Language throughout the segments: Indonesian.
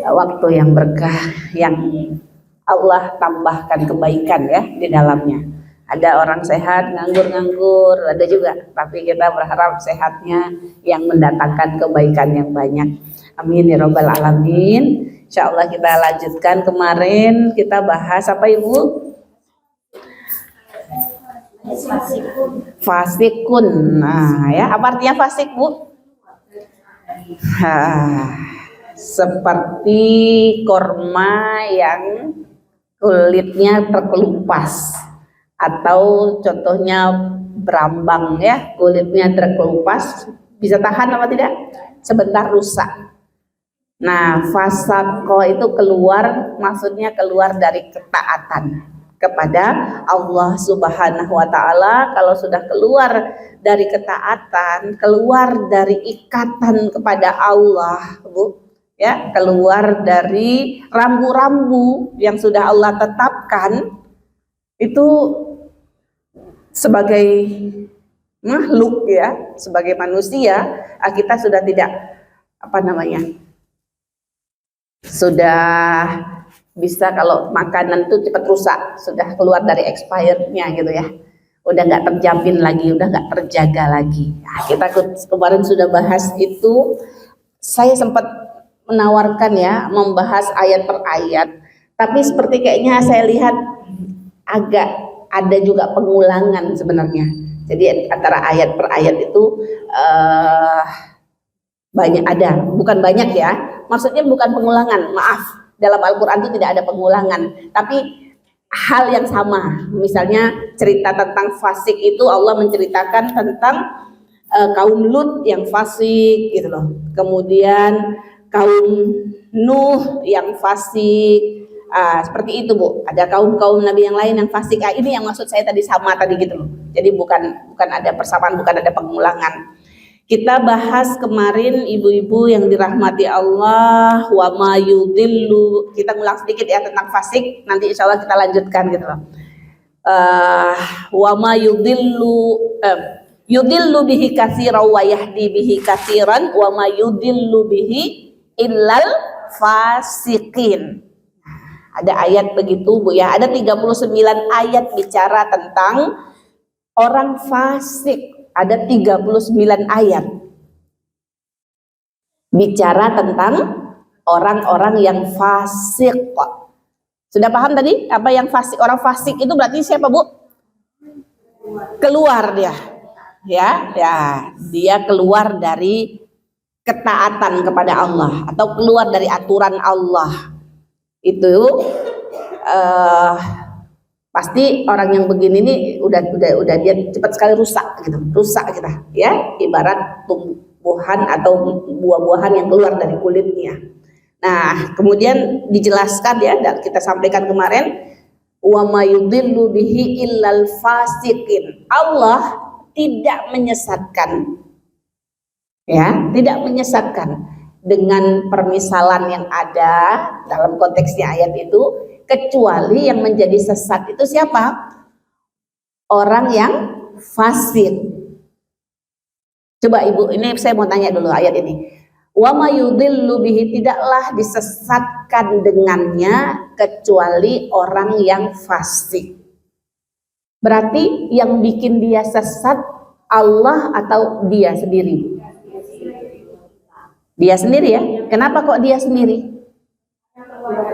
waktu yang berkah, yang Allah tambahkan kebaikan ya di dalamnya. Ada orang sehat nganggur-nganggur, ada juga, tapi kita berharap sehatnya yang mendatangkan kebaikan yang banyak. Amin ya robbal alamin. Insya Allah kita lanjutkan. Kemarin kita bahas apa Ibu? Fasikun. Nah ya, apa artinya fasik Bu? Seperti korma yang kulitnya terkelupas, atau contohnya berambang ya, kulitnya terkelupas, bisa tahan apa tidak? Sebentar rusak. Nah, fasako itu keluar, maksudnya keluar dari ketaatan kepada Allah Subhanahu wa Ta'ala. Kalau sudah keluar dari ketaatan, keluar dari ikatan kepada Allah, Bu, ya, keluar dari rambu-rambu yang sudah Allah tetapkan, itu sebagai makhluk ya, sebagai manusia, kita sudah tidak sudah bisa, kalau makanan itu cepat rusak, sudah keluar dari expirednya gitu ya, udah nggak terjamin lagi, udah nggak terjaga lagi. Nah, kita kemarin sudah bahas itu. Saya sempat menawarkan ya, membahas ayat per ayat, tapi seperti kayaknya saya lihat agak ada juga pengulangan sebenarnya. Jadi antara ayat per ayat itu banyak, ada, bukan banyak ya, maksudnya bukan pengulangan, maaf, dalam Al-Quran itu tidak ada pengulangan, tapi hal yang sama. Misalnya cerita tentang fasik itu Allah menceritakan tentang kaum Lut yang fasik gitu loh, kemudian kaum Nuh yang fasik, seperti itu Bu. Ada kaum-kaum Nabi yang lain yang fasik. Ini yang maksud saya tadi, sama tadi gitu loh. Jadi bukan ada persamaan, bukan ada pengulangan. Kita bahas kemarin ibu-ibu yang dirahmati Allah, wa ma yudillu. Kita ngulang sedikit ya tentang fasik, nanti insya Allah kita lanjutkan gitu loh. Wa ma yudillu bihi katsiran wa yahdi bihi katsiran wa ma yudillu bihi illal fasiqin. Ada ayat begitu Bu ya, ada 39 ayat bicara tentang orang fasik. Ada 39 ayat bicara tentang orang-orang yang fasik. Sudah paham tadi apa yang fasik? Orang fasik itu berarti siapa Bu? Keluar dia, ya, dia keluar dari ketaatan kepada Allah atau keluar dari aturan Allah. Itu pasti orang yang begini nih udah dia cepat sekali rusak gitu, rusak kita ya, ibarat tumbuhan atau buah-buahan yang keluar dari kulitnya. Nah, kemudian dijelaskan ya, dan kita sampaikan kemarin, wa ma yudillu bihi illal fasiqin. Allah tidak menyesatkan ya, tidak menyesatkan dengan permisalan yang ada dalam konteksnya ayat itu, kecuali yang menjadi sesat itu siapa? Orang yang fasik. Coba Ibu, ini saya mau tanya dulu ayat ini. Wa ma yudillu bihi, tidaklah disesatkan dengannya kecuali orang yang fasik. Berarti yang bikin dia sesat Allah atau dia sendiri? Dia sendiri ya. Kenapa kok dia sendiri?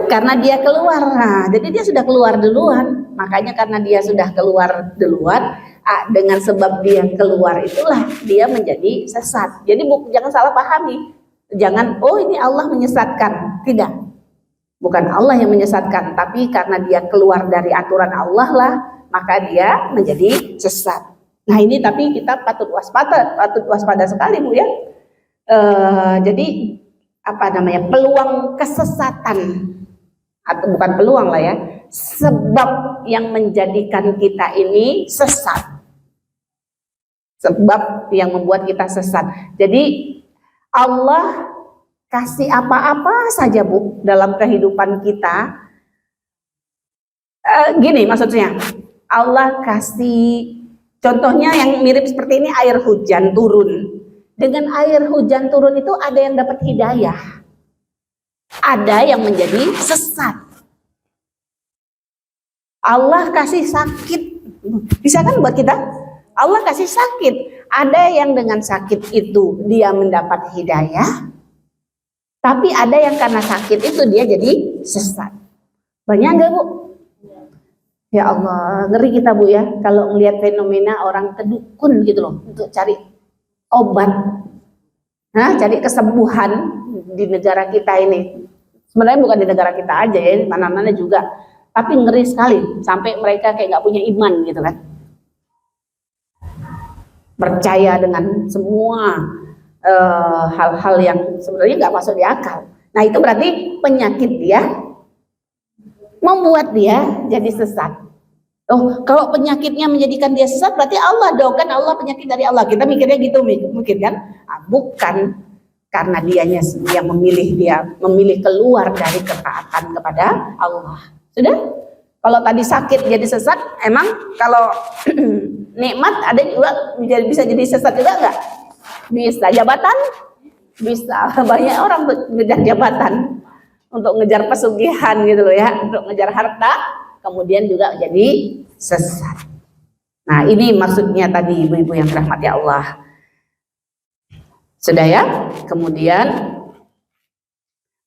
Karena dia keluar. Nah, jadi dia sudah keluar duluan. Makanya karena dia sudah keluar duluan, dengan sebab dia keluar itulah dia menjadi sesat. Jadi jangan salah pahami. Jangan, oh ini Allah menyesatkan. Tidak. Bukan Allah yang menyesatkan, tapi karena dia keluar dari aturan Allah lah, maka dia menjadi sesat. Nah, ini tapi kita patut waspada sekali Bu ya. Jadi peluang kesesatan, atau bukan peluang lah ya, sebab yang menjadikan kita ini sesat, sebab yang membuat kita sesat. Jadi Allah kasih apa-apa saja Bu dalam kehidupan kita, gini maksudnya, Allah kasih contohnya yang mirip seperti ini, air hujan turun. Dengan air hujan turun itu ada yang dapat hidayah, ada yang menjadi sesat. Allah kasih sakit, bisa kan buat kita? Allah kasih sakit. Ada yang dengan sakit itu dia mendapat hidayah, tapi ada yang karena sakit itu dia jadi sesat. Banyak nggak Bu? Ya Allah, ngeri kita Bu ya, kalau melihat fenomena orang kedukun gitu loh, untuk cari obat, cari kesembuhan di negara kita ini. Sebenarnya bukan di negara kita aja ya, mana-mana juga. Tapi ngeri sekali, sampai mereka kayak nggak punya iman gitu kan. Percaya dengan semua hal-hal yang sebenarnya nggak masuk di akal. Nah itu berarti penyakit dia membuat dia jadi sesat. Oh, kalau penyakitnya menjadikan dia sesat berarti Allah dong, kan Allah penyakit dari Allah. Kita mikirnya gitu mungkin kan? Bukan, karena dianya yang memilih keluar dari ketaatan kepada Allah. Sudah? Kalau tadi sakit jadi sesat, emang kalau nikmat ada juga bisa jadi sesat juga enggak? Bisa. Jabatan? Bisa. Banyak orang ngejar jabatan untuk ngejar pesugihan gitu loh ya, untuk ngejar harta, kemudian juga jadi sesat. Nah ini maksudnya tadi ibu-ibu yang dirahmati Allah. Sudah ya? Kemudian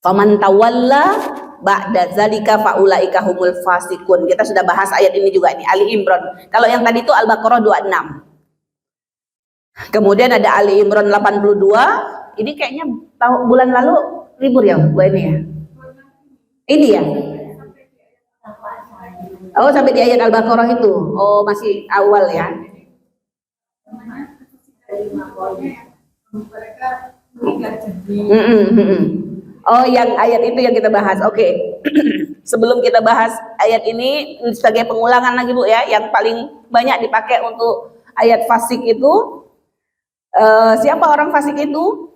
faman tawalla ba'da zalika faulaika humul fasikun. Kita sudah bahas ayat ini juga, ini Ali Imran. Kalau yang tadi itu Al-Baqarah 26. Kemudian ada Ali Imran 82. Ini kayaknya bulan lalu libur ya Bu ini ya. Ini ya. Oh sampai di ayat Al-Baqarah itu. Oh masih awal ya. Oh yang ayat itu yang kita bahas. Oke. Sebelum kita bahas ayat ini sebagai pengulangan lagi Bu ya, yang paling banyak dipakai untuk ayat fasik itu, siapa orang fasik itu?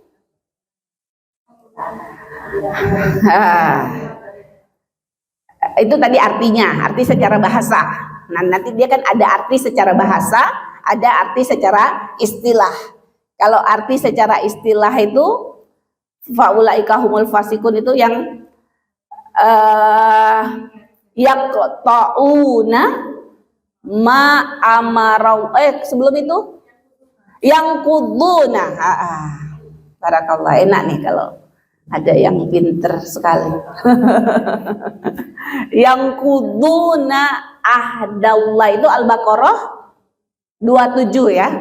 Itu tadi artinya, arti secara bahasa. Nah nanti dia kan ada arti secara bahasa, ada arti secara istilah. Kalau arti secara istilah itu faulaika humul fasikun itu yang yaqta'una ma amarau, sebelum itu yang kuduna. Barakallah, enak nih kalau ada yang pinter sekali. Yang kuduna ahdallah itu Al-Baqarah 27 ya.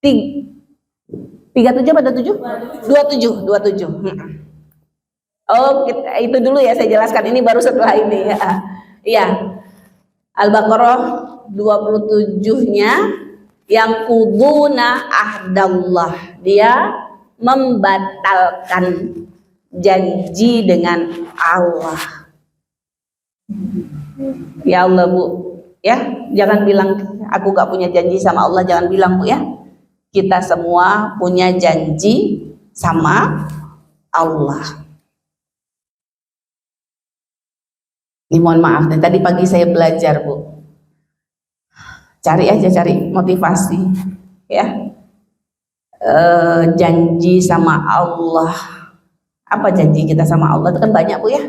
37 pada 7? 27. Oh, itu dulu ya saya jelaskan, ini baru setelah ini ya. Iya. Al-Baqarah 27-nya yang kuduna ahdallah, dia membatalkan janji dengan Allah. Ya Allah Bu, ya jangan bilang aku gak punya janji sama Allah, jangan bilang Bu ya. Kita semua punya janji sama Allah. Ini mohon maaf nih, tadi pagi saya belajar Bu. Cari motivasi ya. Janji sama Allah. Apa janji kita sama Allah? Itu kan banyak Bu ya.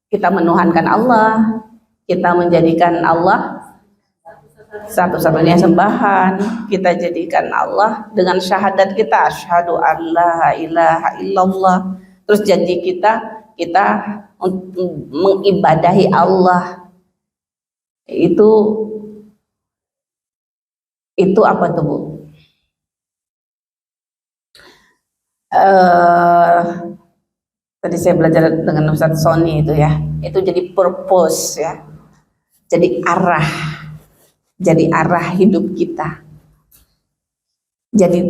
Kita menuhankan Allah, kita menjadikan Allah satu-satunya sembahan, kita jadikan Allah dengan syahadat kita, asyhadu an la ilaha illallah. Terus janji kita mengibadahi Allah. Itu apa tuh Bu? Tadi saya belajar dengan Ustadz Sony itu ya, itu jadi purpose ya, jadi arah hidup kita, jadi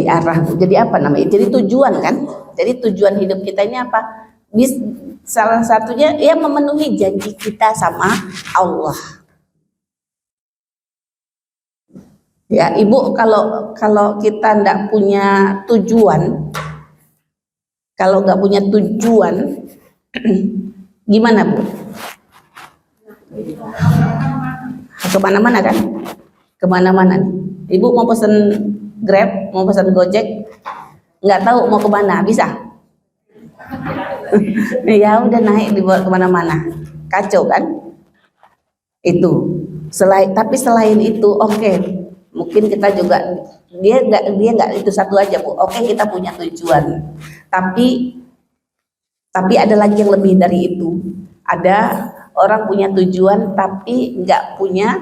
arah, jadi apa namanya, jadi tujuan kan, jadi tujuan hidup kita ini apa? Salah satunya ya memenuhi janji kita sama Allah. Ya Ibu, kalau kita nggak punya tujuan, kalau nggak punya tujuan, gimana Bu? Kemana-mana kan? Kemana-mana. Ibu mau pesen Grab, mau pesen Gojek, nggak tahu mau kemana, bisa? Ya udah naik dibawa kemana-mana, kacau kan? Itu tapi selain itu oke, mungkin kita juga dia nggak itu satu aja Bu. Oke, kita punya tujuan, tapi ada lagi yang lebih dari itu. Ada orang punya tujuan tapi nggak punya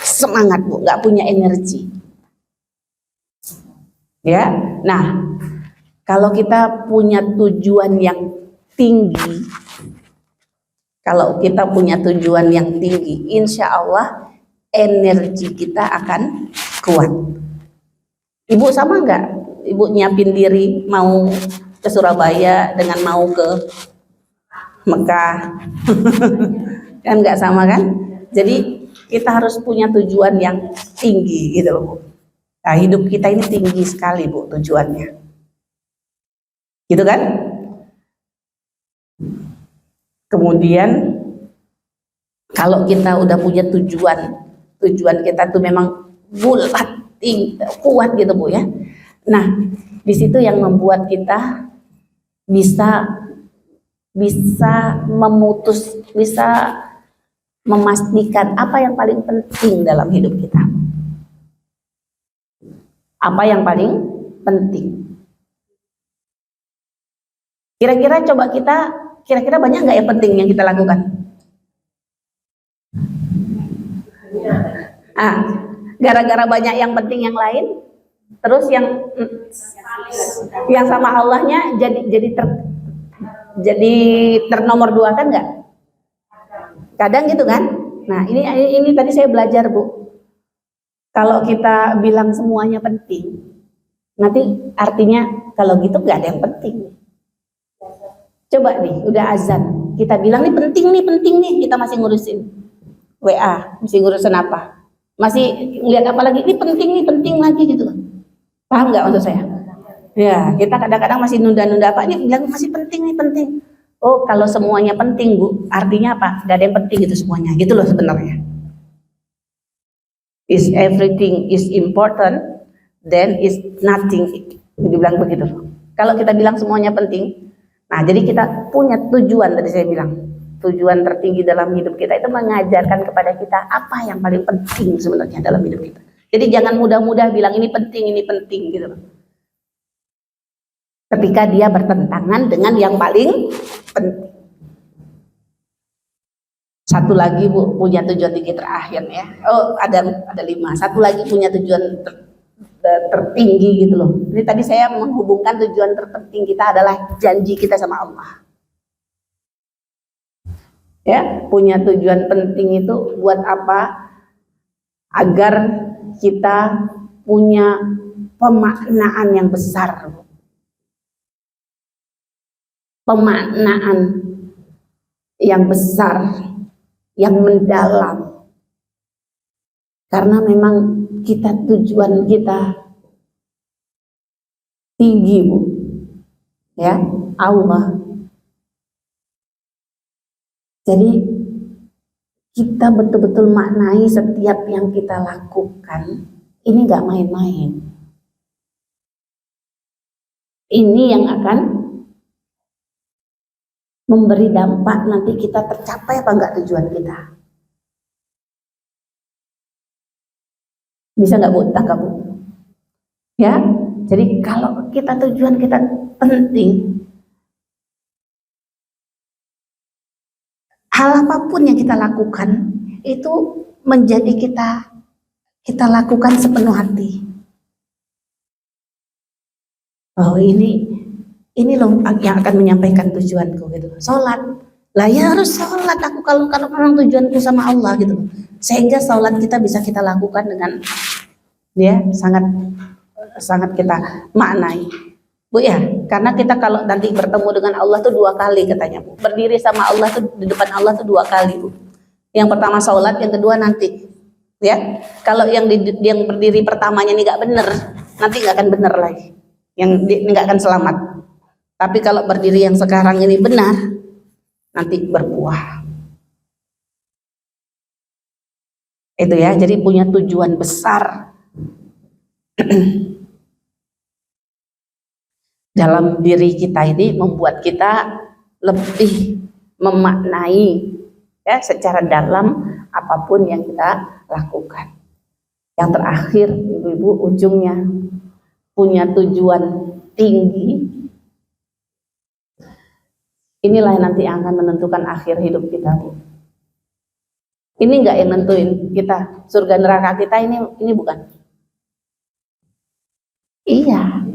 semangat Bu, nggak punya energi. Ya, nah kalau kita punya tujuan yang tinggi, insya Allah energi kita akan kuat. Ibu sama nggak? Ibu nyiapin diri mau ke Surabaya dengan mau ke Mekah, kan nggak sama kan? Jadi kita harus punya tujuan yang tinggi gitu loh Bu. Nah, hidup kita ini tinggi sekali Bu tujuannya, gitu kan? Kemudian kalau kita udah punya tujuan kita tuh memang bulat, kuat gitu Bu ya. Nah, di situ yang membuat kita bisa memastikan apa yang paling penting dalam hidup kita. Apa yang paling penting? Kira-kira banyak nggak yang penting yang kita lakukan? Gara-gara banyak yang penting yang lain, terus yang sama Allahnya jadi ternomor dua kan nggak? Kadang gitu kan? Nah ini tadi saya belajar Bu. Kalau kita bilang semuanya penting, nanti artinya kalau gitu nggak ada yang penting. Coba nih, udah azan, kita bilang nih penting nih, kita masih ngurusin WA, masih ngurusin apa? Masih ngeliat apa lagi? Ini penting lagi gitu. Paham nggak maksud saya? Ya, kita kadang-kadang masih nunda-nunda apa? Ini bilang masih penting. Oh, kalau semuanya penting Bu, artinya apa? Gak ada yang penting itu semuanya, gitu loh sebenarnya. Is everything is important, then is nothing. Dibilang begitu. Kalau kita bilang semuanya penting, nah jadi kita punya tujuan, tadi saya bilang tujuan tertinggi dalam hidup kita itu mengajarkan kepada kita apa yang paling penting sebenarnya dalam hidup kita. Jadi jangan mudah-mudah bilang ini penting gitu. Ketika dia bertentangan dengan yang paling penting. Satu lagi Bu, punya tujuan tinggi terakhir ya. Oh, ada 5. Satu lagi punya tujuan tertinggi gitu loh. Ini tadi saya menghubungkan tujuan terpenting kita adalah janji kita sama Allah. Ya, punya tujuan penting itu buat apa? Agar kita punya pemaknaan yang besar. Pemaknaan yang besar, yang mendalam. Karena memang tujuan kita tinggi Bu. Ya, Allah. Jadi kita betul-betul maknai setiap yang kita lakukan. Ini nggak main-main. Ini yang akan memberi dampak nanti kita tercapai apa enggak tujuan kita. Bisa nggak Bu tangkap Bu? Ya, jadi kalau tujuan kita penting, hal apapun yang kita lakukan itu menjadi kita lakukan sepenuh hati. Oh ini loh yang akan menyampaikan tujuanku gitu. Sholat, lah ya harus sholat aku kalau memang tujuanku sama Allah gitu. Sehingga sholat kita bisa kita lakukan dengan ya sangat kita maknai Bu ya. Karena kita kalau nanti bertemu dengan Allah tuh 2 kali katanya Bu. Berdiri sama Allah tuh di depan Allah tuh 2 kali Bu. Yang pertama sholat, yang kedua nanti ya. Kalau yang berdiri pertamanya ini nggak bener, nanti nggak akan bener lagi. Yang nggak akan selamat. Tapi kalau berdiri yang sekarang ini benar, nanti berbuah. Itu ya, jadi punya tujuan besar dalam diri kita ini membuat kita lebih memaknai ya secara dalam apapun yang kita lakukan. Yang terakhir, ibu-ibu, ujungnya punya tujuan tinggi. Inilah yang nanti akan menentukan akhir hidup kita, Bu. Ini enggak yang nentuin kita surga neraka kita, ini bukan. Iya,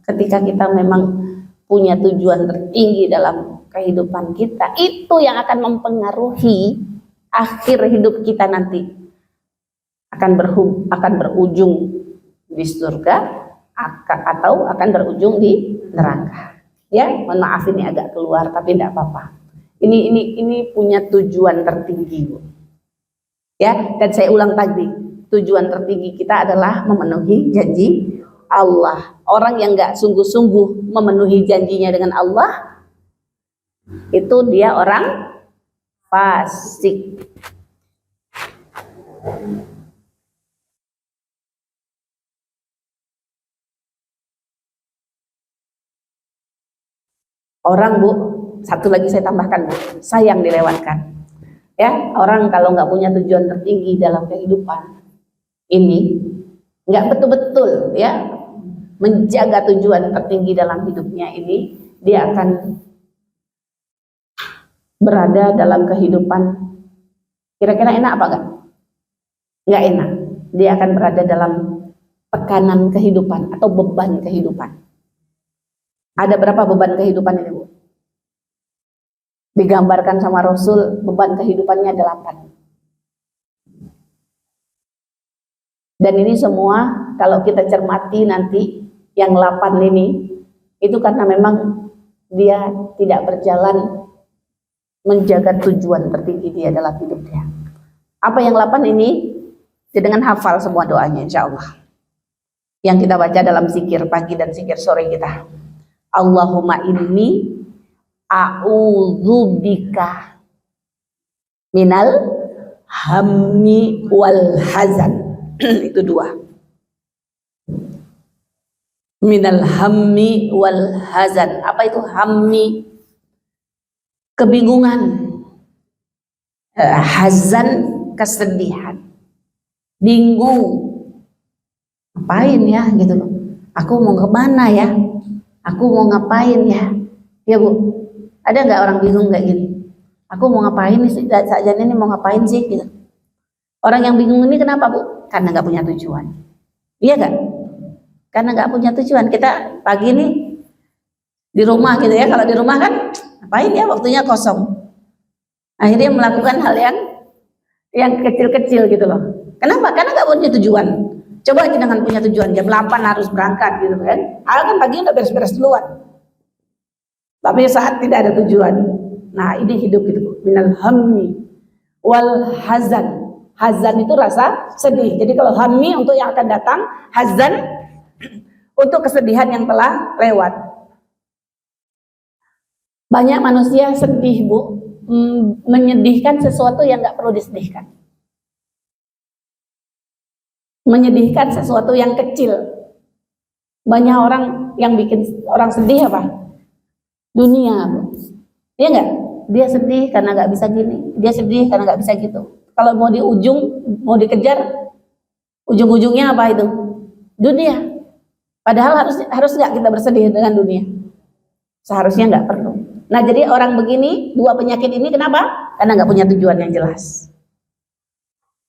ketika kita memang punya tujuan tertinggi dalam kehidupan kita, itu yang akan mempengaruhi akhir hidup kita nanti. Akan berujung di surga atau akan berujung di neraka. Ya, mohon maaf ini agak keluar tapi tidak apa-apa. Ini punya tujuan tertinggi, Bu. Ya, dan saya ulang tadi, tujuan tertinggi kita adalah memenuhi janji Allah. Orang yang nggak sungguh-sungguh memenuhi janjinya dengan Allah, itu dia orang fasik. Orang, Bu, satu lagi saya tambahkan, Bu, sayang dilewatkan. Ya, orang kalau nggak punya tujuan tertinggi dalam kehidupan ini, nggak betul-betul ya menjaga tujuan tertinggi dalam hidupnya ini, dia akan berada dalam kehidupan kira-kira enak apa enggak? Nggak enak. Dia akan berada dalam tekanan kehidupan atau beban kehidupan. Ada berapa beban kehidupan ini, Bu? Digambarkan sama Rasul, beban kehidupannya 8. Dan ini semua kalau kita cermati nanti yang 8 ini, itu karena memang dia tidak berjalan menjaga tujuan tertinggi dia dalam hidupnya. Apa yang 8 ini? Dengan hafal semua doanya insya Allah. Yang kita baca dalam zikir pagi dan zikir sore kita. Allahumma inni a'udzubika minal hammi wal hazan. Itu 2. Minal hammi wal hazan. Apa itu hammi? Kebingungan. Hazan, kesedihan. Bingung. Ngapain ya gitu loh. Aku mau kemana ya? Aku mau ngapain ya? Ya, Bu. Ada nggak orang bingung kayak gini? Aku mau ngapain nih, saja ini mau ngapain sih gitu. Orang yang bingung ini kenapa, Bu? Karena nggak punya tujuan. Iya nggak? Karena nggak punya tujuan. Kita pagi nih di rumah gitu ya. Kalau di rumah kan ngapain ya, waktunya kosong. Akhirnya melakukan hal yang kecil-kecil gitu loh. Kenapa? Karena nggak punya tujuan. Coba aja dengan punya tujuan, jam 8 harus berangkat gitu kan. Kan pagi udah beres-beres duluan. Tapi saat tidak ada tujuan, nah ini hidup gitu, minal hammi wal hazan. Hazan itu rasa sedih. Jadi kalau hammi untuk yang akan datang, hazan untuk kesedihan yang telah lewat. Banyak manusia sedih, Bu, menyedihkan sesuatu yang nggak perlu disedihkan. Menyedihkan sesuatu yang kecil. Banyak orang yang bikin orang sedih apa? Dunia, Bu. Iya nggak? Dia sedih karena nggak bisa gini, dia sedih karena nggak bisa gitu. Kalau mau mau dikejar, ujung-ujungnya apa itu? Dunia. Padahal harus nggak kita bersedih dengan dunia? Seharusnya nggak perlu. Nah, jadi orang begini, 2 penyakit ini kenapa? Karena nggak punya tujuan yang jelas.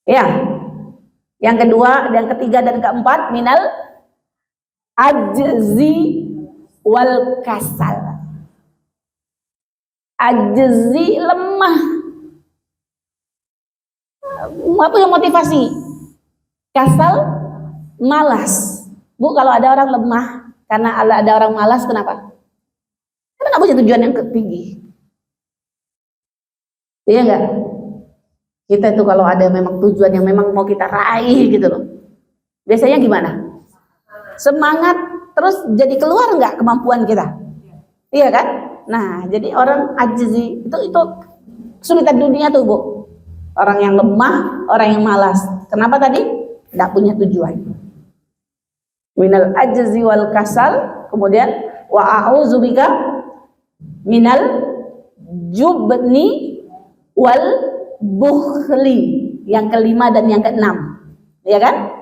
Ya. Yang kedua, yang ketiga dan keempat, minal ajzi wal kasal. Ajzi, lemah. Apa yang motivasi? Kasal, malas. Bu, kalau ada orang lemah karena ada orang malas, kenapa? Karena nggak punya tujuan yang tinggi. Iya nggak? Kita itu kalau ada memang tujuan yang memang mau kita raih gitu loh. Biasanya gimana? Semangat, terus jadi keluar nggak kemampuan kita? Iya kan? Nah, jadi orang ajzi itu kesulitan dunia tuh, Bu. Orang yang lemah, orang yang malas. Kenapa tadi? Nggak punya tujuan. Minal ajzi wal kasal, kemudian wa a'udzubika minal jubni wal bukhli, yang kelima dan yang keenam, ya kan?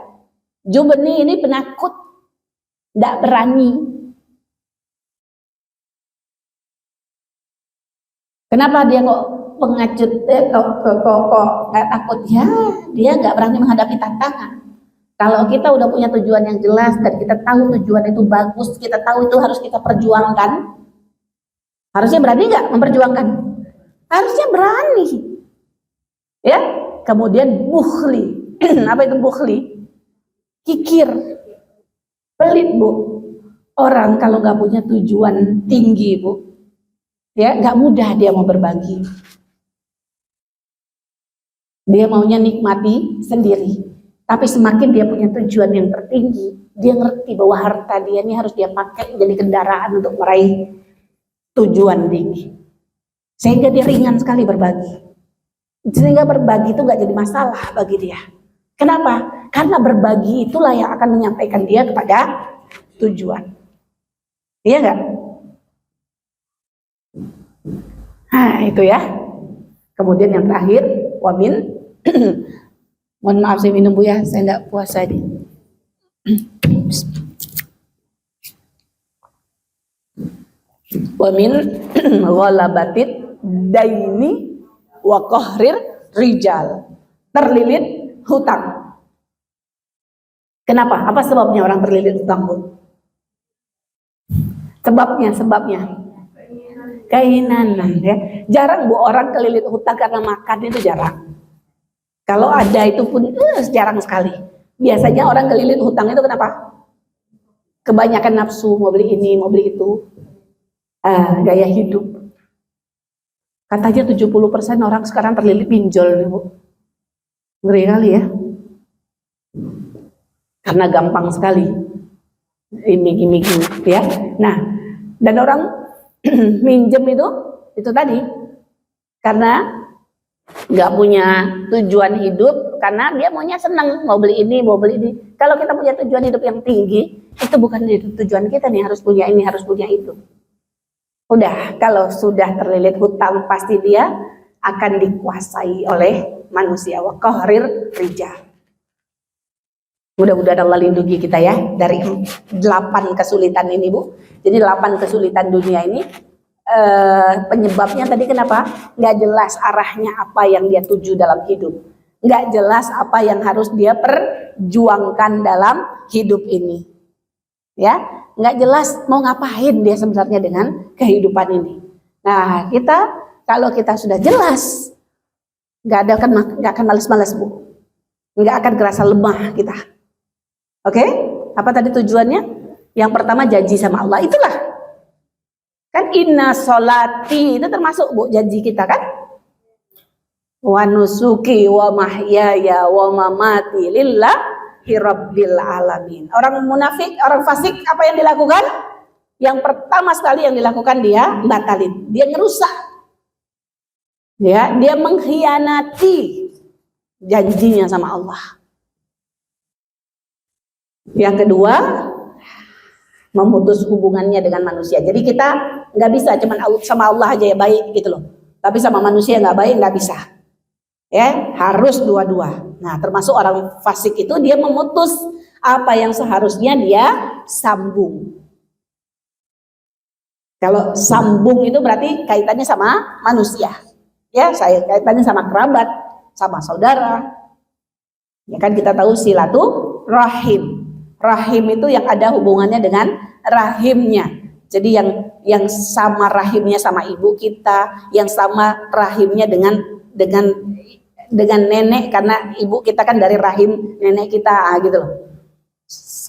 Jubni ini penakut, tidak berani. Kenapa dia kok pengacut, kok nggak takut? Ya, dia nggak berani menghadapi tantangan. Kalau kita udah punya tujuan yang jelas dan kita tahu tujuan itu bagus, kita tahu itu harus kita perjuangkan, harusnya berani nggak memperjuangkan? Harusnya berani. Ya, kemudian bukhli. Apa itu bukhli? Kikir, pelit, Bu. Orang kalau nggak punya tujuan tinggi, Bu, ya nggak mudah dia mau berbagi. Dia maunya nikmati sendiri. Tapi semakin dia punya tujuan yang tertinggi, dia ngerti bahwa harta dia ini harus dia pakai jadi kendaraan untuk meraih tujuan tinggi. Sehingga dia ringan sekali berbagi. Sehingga berbagi itu nggak jadi masalah bagi dia. Kenapa? Karena berbagi itulah yang akan menyampaikan dia kepada tujuan. Iya nggak? Nah itu ya. Kemudian yang terakhir, wamin. Mohon maaf saya minum Bu ya, saya nggak puasa nih. Wamin ghalabatit daini wa qahrir rijal, terlilit hutang. Kenapa? Apa sebabnya orang terlilit hutang, Bu? Sebabnya keinginan ya. Jarang Bu orang kelilit hutang karena makan, itu jarang. Kalau ada itu pun jarang sekali. Biasanya orang kelilit hutang itu kenapa? Kebanyakan nafsu, mau beli ini, mau beli itu. Gaya hidup. Katanya 70% orang sekarang terlilit pinjol nih, Bu. Ngeri kali ya. Karena gampang sekali. Iming-iming ya. Nah, dan orang minjem itu tadi karena nggak punya tujuan hidup, karena dia maunya senang, mau beli ini, mau beli ini. Kalau kita punya tujuan hidup yang tinggi, itu bukan tujuan kita nih, harus punya ini, harus punya itu. Udah, kalau sudah terlilit hutang, pasti dia akan dikuasai oleh manusia. Wa qahrir rijal. Mudah-mudahan Allah lindungi kita ya dari 8 kesulitan ini, Bu. Jadi 8 kesulitan dunia ini, penyebabnya tadi kenapa? Nggak jelas arahnya apa yang dia tuju dalam hidup. Nggak jelas apa yang harus dia perjuangkan dalam hidup ini. Ya, nggak jelas mau ngapain dia sebenarnya dengan kehidupan ini. Nah, kita kalau kita sudah jelas, nggak akan malas-malas, Bu. Nggak akan kerasa lemah kita. Oke? Apa tadi tujuannya? Yang pertama janji sama Allah, itulah. Kan inna sholati itu termasuk, Bu, janji kita kan? Wa nusuki wa mahyaya wa mamati lillahi rabbil alamin. Orang munafik, orang fasik apa yang dilakukan? Yang pertama sekali yang dilakukan dia batalin, dia ngerusak. Ya, dia mengkhianati janjinya sama Allah. Yang kedua, memutus hubungannya dengan manusia. Jadi kita nggak bisa cuma sama Allah aja ya baik gitu loh. Tapi sama manusia nggak baik, nggak bisa. Ya, harus dua-dua. Nah, termasuk orang fasik itu dia memutus apa yang seharusnya dia sambung. Kalau sambung itu berarti kaitannya sama manusia. Ya, saya kaitannya sama kerabat, sama saudara. Ya kan kita tahu silaturahim. Rahim itu yang ada hubungannya dengan rahimnya. Jadi yang sama rahimnya sama ibu kita, yang sama rahimnya dengan nenek, karena ibu kita kan dari rahim nenek kita gitu loh.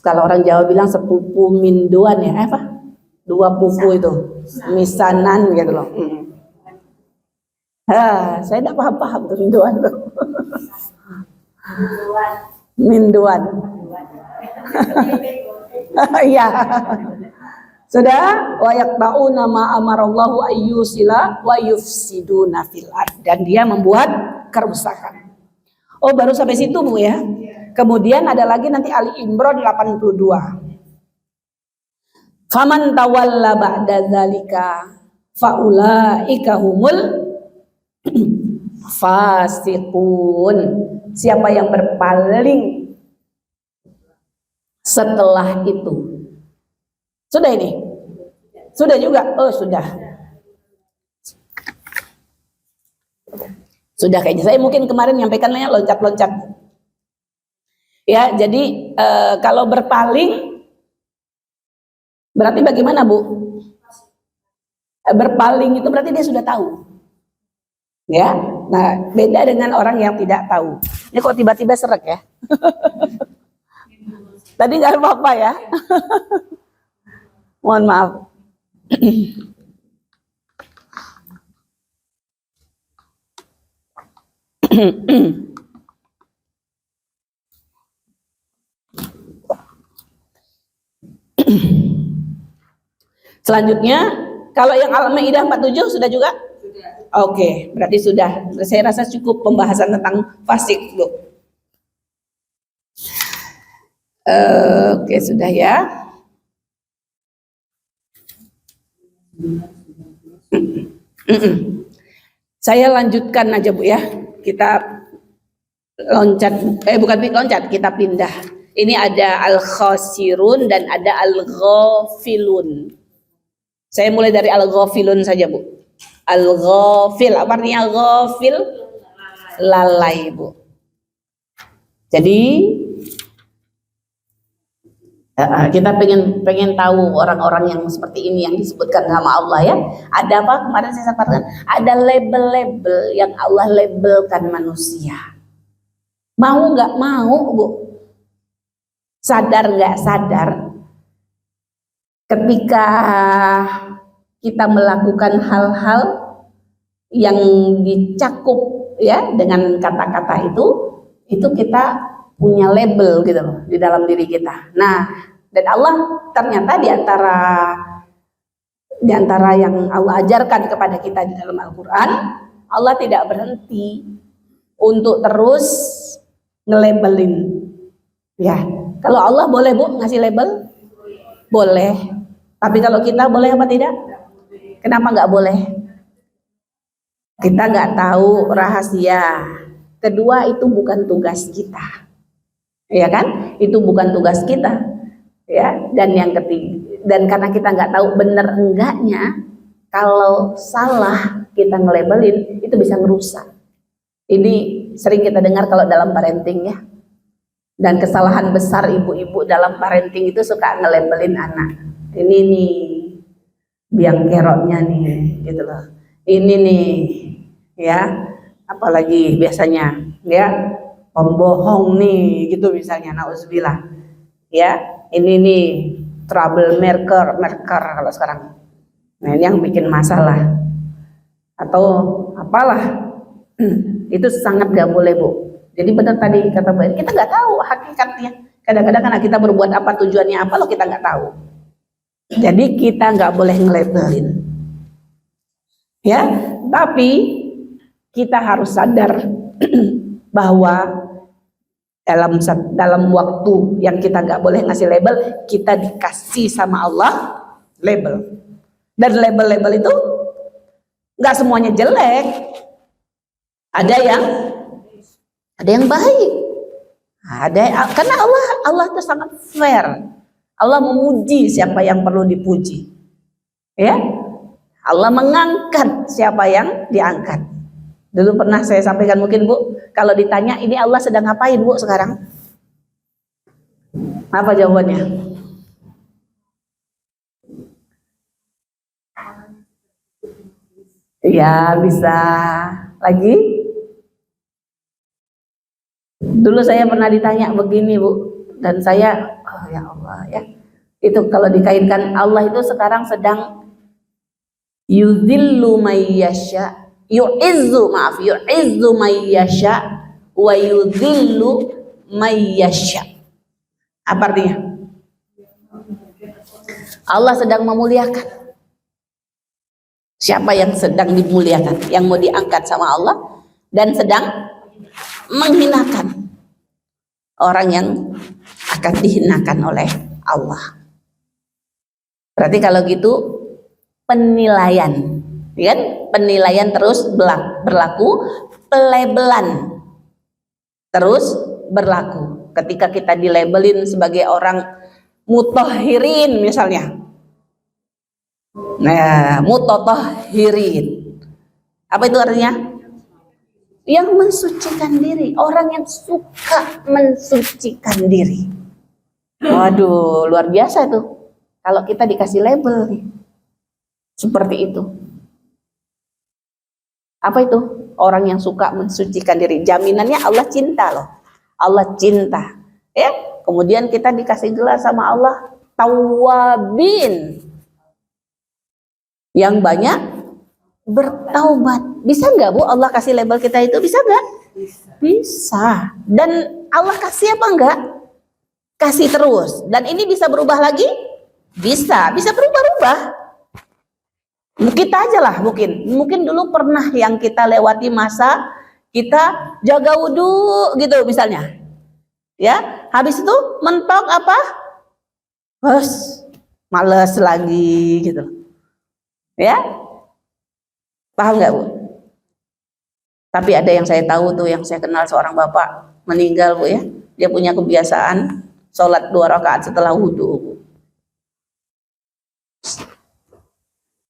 Kalau orang Jawa bilang sepupu minduan ya, apa? 2 pupu itu, misanan gitu loh. Saya tidak paham tuh minduan tuh. Minduan. Iya. Sudah, wa yaqta'una ma amarallahu ayyusila wa yufsiduna fil ard, dan dia membuat kerusakan. Oh, baru sampai situ, Bu ya. Kemudian ada lagi nanti Ali Imran 82. Faman tawalla ba'da dzalika faulaika humul fasiqun. Siapa yang berpaling setelah itu? Sudah ini? Sudah juga? Oh sudah. Sudah kayaknya. Saya mungkin kemarin nyampaikannya loncat-loncat. Ya, jadi kalau berpaling berarti bagaimana, Bu? Berpaling itu berarti dia sudah tahu. Ya. Nah, beda dengan orang yang tidak tahu. Ini kok tiba-tiba serak ya? Tadi nggak apa-apa ya? Mohon maaf. Selanjutnya, kalau yang Al-Maidah 47 sudah juga? Sudah. Oke, berarti sudah. Saya rasa cukup pembahasan tentang fasik, Bu. Oke, sudah ya. Saya lanjutkan aja, Bu ya. Kita loncat, bukan loncat, kita pindah. Ini ada al-khasirun dan ada al-ghafilun. Saya mulai dari al-ghafilun saja, Bu. Al-ghafil, apa artinya ghafil? Lalai, Bu. Jadi kita pengen tahu orang-orang yang seperti ini yang disebutkan nama Allah ya. Ada apa? Kemarin saya sampaikan, ada label-label yang Allah labelkan manusia. Mau nggak mau, Bu? Sadar nggak sadar? Ketika kita melakukan hal-hal yang dicakup ya dengan kata-kata itu kita punya label gitu loh di dalam diri kita. Nah, dan Allah ternyata di antara yang Allah ajarkan kepada kita di dalam Al-Qur'an, Allah tidak berhenti untuk terus nge-labelin. Ya, kalau Allah boleh, Bu, ngasih label? Boleh. Tapi kalau kita boleh apa tidak? Kenapa nggak boleh? Kita nggak tahu rahasia. Kedua, itu bukan tugas kita. Ya kan? Itu bukan tugas kita. Ya, dan yang ketiga, dan karena kita nggak tahu benar enggaknya, kalau salah kita nge-labelin, itu bisa ngerusak. Ini sering kita dengar kalau dalam parenting ya. Dan kesalahan besar ibu-ibu dalam parenting itu suka nge-labelin anak. Ini nih biang keroknya nih, gitu loh. Ini nih, ya, apalagi biasanya, ya, pembohong nih, gitu misalnya, nauzubillah. Ya, ini nih troublemaker kalau sekarang. Nah, ini yang bikin masalah atau apalah. Itu sangat gak boleh, Bu. Jadi benar tadi kata Mbak, kita nggak tahu hakikatnya. Kadang-kadang karena kita berbuat apa, tujuannya apa, lo kita nggak tahu. Jadi kita nggak boleh nge-labelin. Ya, tapi kita harus sadar bahwa dalam waktu yang kita nggak boleh ngasih label, kita dikasih sama Allah label. Dan label-label itu nggak semuanya jelek. Ada yang baik. Karena Allah itu sangat fair. Allah memuji siapa yang perlu dipuji. Ya. Allah mengangkat siapa yang diangkat. Dulu pernah saya sampaikan mungkin, Bu, kalau ditanya ini Allah sedang ngapain, Bu, sekarang? Apa jawabannya? Ya, bisa. Lagi? Dulu saya pernah ditanya begini, Bu, dan saya, oh ya Allah ya, itu kalau dikaitkan Allah itu sekarang sedang yuzillu mayyasha, yu'izzu mayyasha wa yuzillu mayyasha. Apa artinya? Allah sedang memuliakan. Siapa yang sedang dimuliakan? Yang mau diangkat sama Allah, dan sedang menghinakan orang yang akan dihinakan oleh Allah. Berarti kalau gitu penilaian kan? Penilaian terus berlaku, pelabelan terus berlaku. Ketika kita dilabelin sebagai orang mutahhirin misalnya, nah mutahhirin, apa itu artinya? Yang mensucikan diri, orang yang suka mensucikan diri. Waduh, luar biasa tuh kalau kita dikasih label nih seperti itu. Apa itu? Orang yang suka mensucikan diri. Jaminannya Allah cinta loh. Allah cinta. Ya, kemudian kita dikasih gelar sama Allah tawabin. Yang banyak bertaubat. Bisa nggak Bu Allah kasih label kita itu? Bisa nggak? Bisa. Dan Allah kasih apa enggak? Kasih terus. Dan ini bisa berubah lagi? Bisa berubah-ubah. Kita aja lah mungkin dulu pernah yang kita lewati masa kita jaga wudhu gitu misalnya, ya habis itu mentok apa? Males lagi gitu, ya paham nggak Bu? Tapi ada yang saya tahu tuh, yang saya kenal seorang bapak meninggal Bu ya, dia punya kebiasaan sholat 2 rakaat setelah wudhu Bu.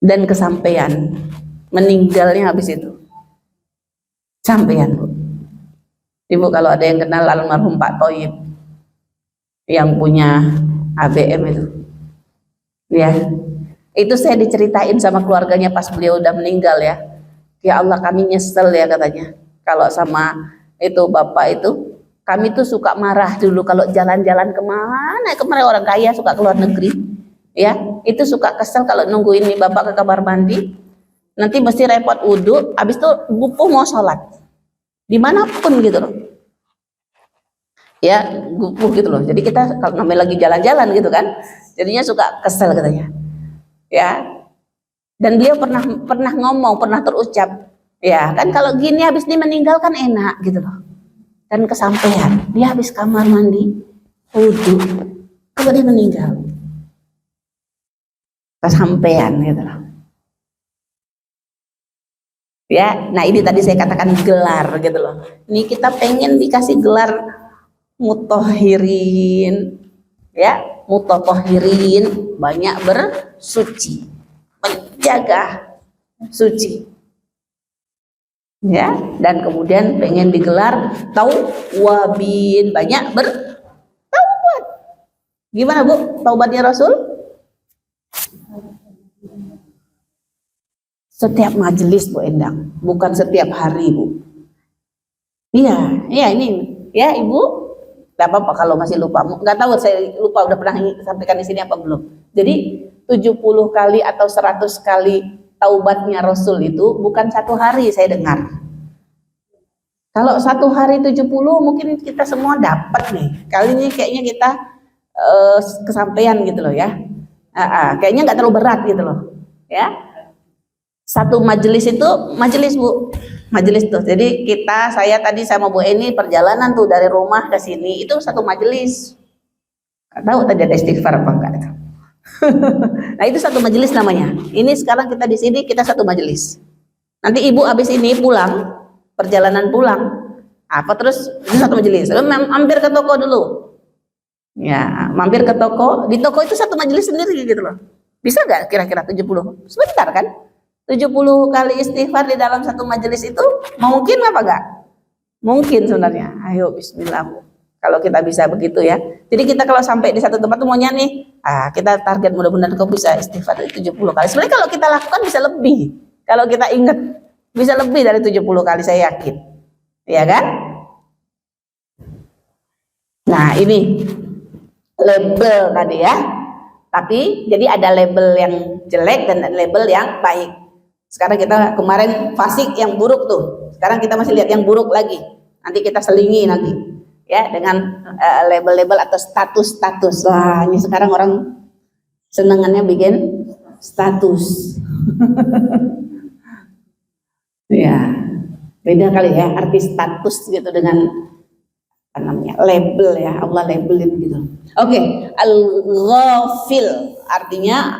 Dan kesampaian, meninggalnya habis itu sampean Bu. Ibu kalau ada yang kenal almarhum Pak Toyib yang punya ABM itu, ya itu saya diceritain sama keluarganya pas beliau udah meninggal ya. Ya Allah kami nyesel ya katanya, kalau sama itu bapak itu kami tuh suka marah dulu kalau jalan-jalan kemana orang kaya suka keluar negeri. Ya, itu suka kesel kalau nungguin nih bapak ke kamar mandi, nanti mesti repot wudhu, habis itu gupuh mau sholat, dimanapun gitu loh, ya gupuh gitu loh. Jadi kita kalau namanya lagi jalan-jalan gitu kan, jadinya suka kesel katanya, ya. Dan beliau pernah ngomong, pernah terucap, ya kan kalau gini habis dia meninggal kan enak gitu loh. Dan kesampaian, dia habis kamar mandi, wudhu, kalau dia meninggal. Kesampean gitu loh. Ya, nah ini tadi saya katakan gelar gitu loh. Ini kita pengen dikasih gelar mutahhirin, ya, mutahhirin, banyak bersuci, menjaga suci. Ya, dan kemudian pengen digelar tawabin, banyak bertaubat. Gimana Bu, taubatnya Rasul? Setiap majelis Bu Endang, bukan setiap hari Bu. Iya ini ya Ibu, nggak apa-apa kalau masih lupa. Nggak tahu, saya lupa udah pernah sampaikan di sini apa belum. Jadi 70 kali atau 100 kali taubatnya Rasul itu bukan satu hari saya dengar. Kalau satu hari 70 mungkin kita semua dapat nih. Kali ini kayaknya kita kesampaian gitu loh ya. Kayaknya nggak terlalu berat gitu loh, ya. Satu majelis itu, majelis Bu, majelis tuh. Jadi saya tadi sama Bu Eni perjalanan tuh dari rumah ke sini itu satu majelis. Nggak tahu tadi ada istighfar apa enggak. Nah itu satu majelis namanya. Ini sekarang kita di sini kita satu majelis. Nanti Ibu habis ini pulang, perjalanan pulang, apa terus itu satu majelis. Lalu mampir ke toko dulu. Ya, mampir ke toko. Di toko itu satu majelis sendiri gitu loh. Bisa nggak kira-kira 70? Sebentar kan? 70 kali istighfar di dalam satu majelis itu mungkin apa enggak? Mungkin sebenarnya. Ayo bismillah Bu. Kalau kita bisa begitu ya. Jadi kita kalau sampai di satu tempat tuh maunya nih, kita target mudah-mudahan kau bisa istighfar 70 kali. Sebenarnya kalau kita lakukan bisa lebih. Kalau kita ingat bisa lebih dari 70 kali saya yakin. Ya kan? Nah, ini label tadi ya. Tapi jadi ada label yang jelek dan label yang baik. Sekarang kita kemarin fasik yang buruk tuh. Sekarang kita masih lihat yang buruk lagi. Nanti kita selingi nanti ya dengan label-label atau status-status. Wah, ini sekarang orang senengannya bikin status. Ya, beda kali ya arti status gitu dengan apa namanya label ya. Allah labelin gitu. Oke, al-ghafil artinya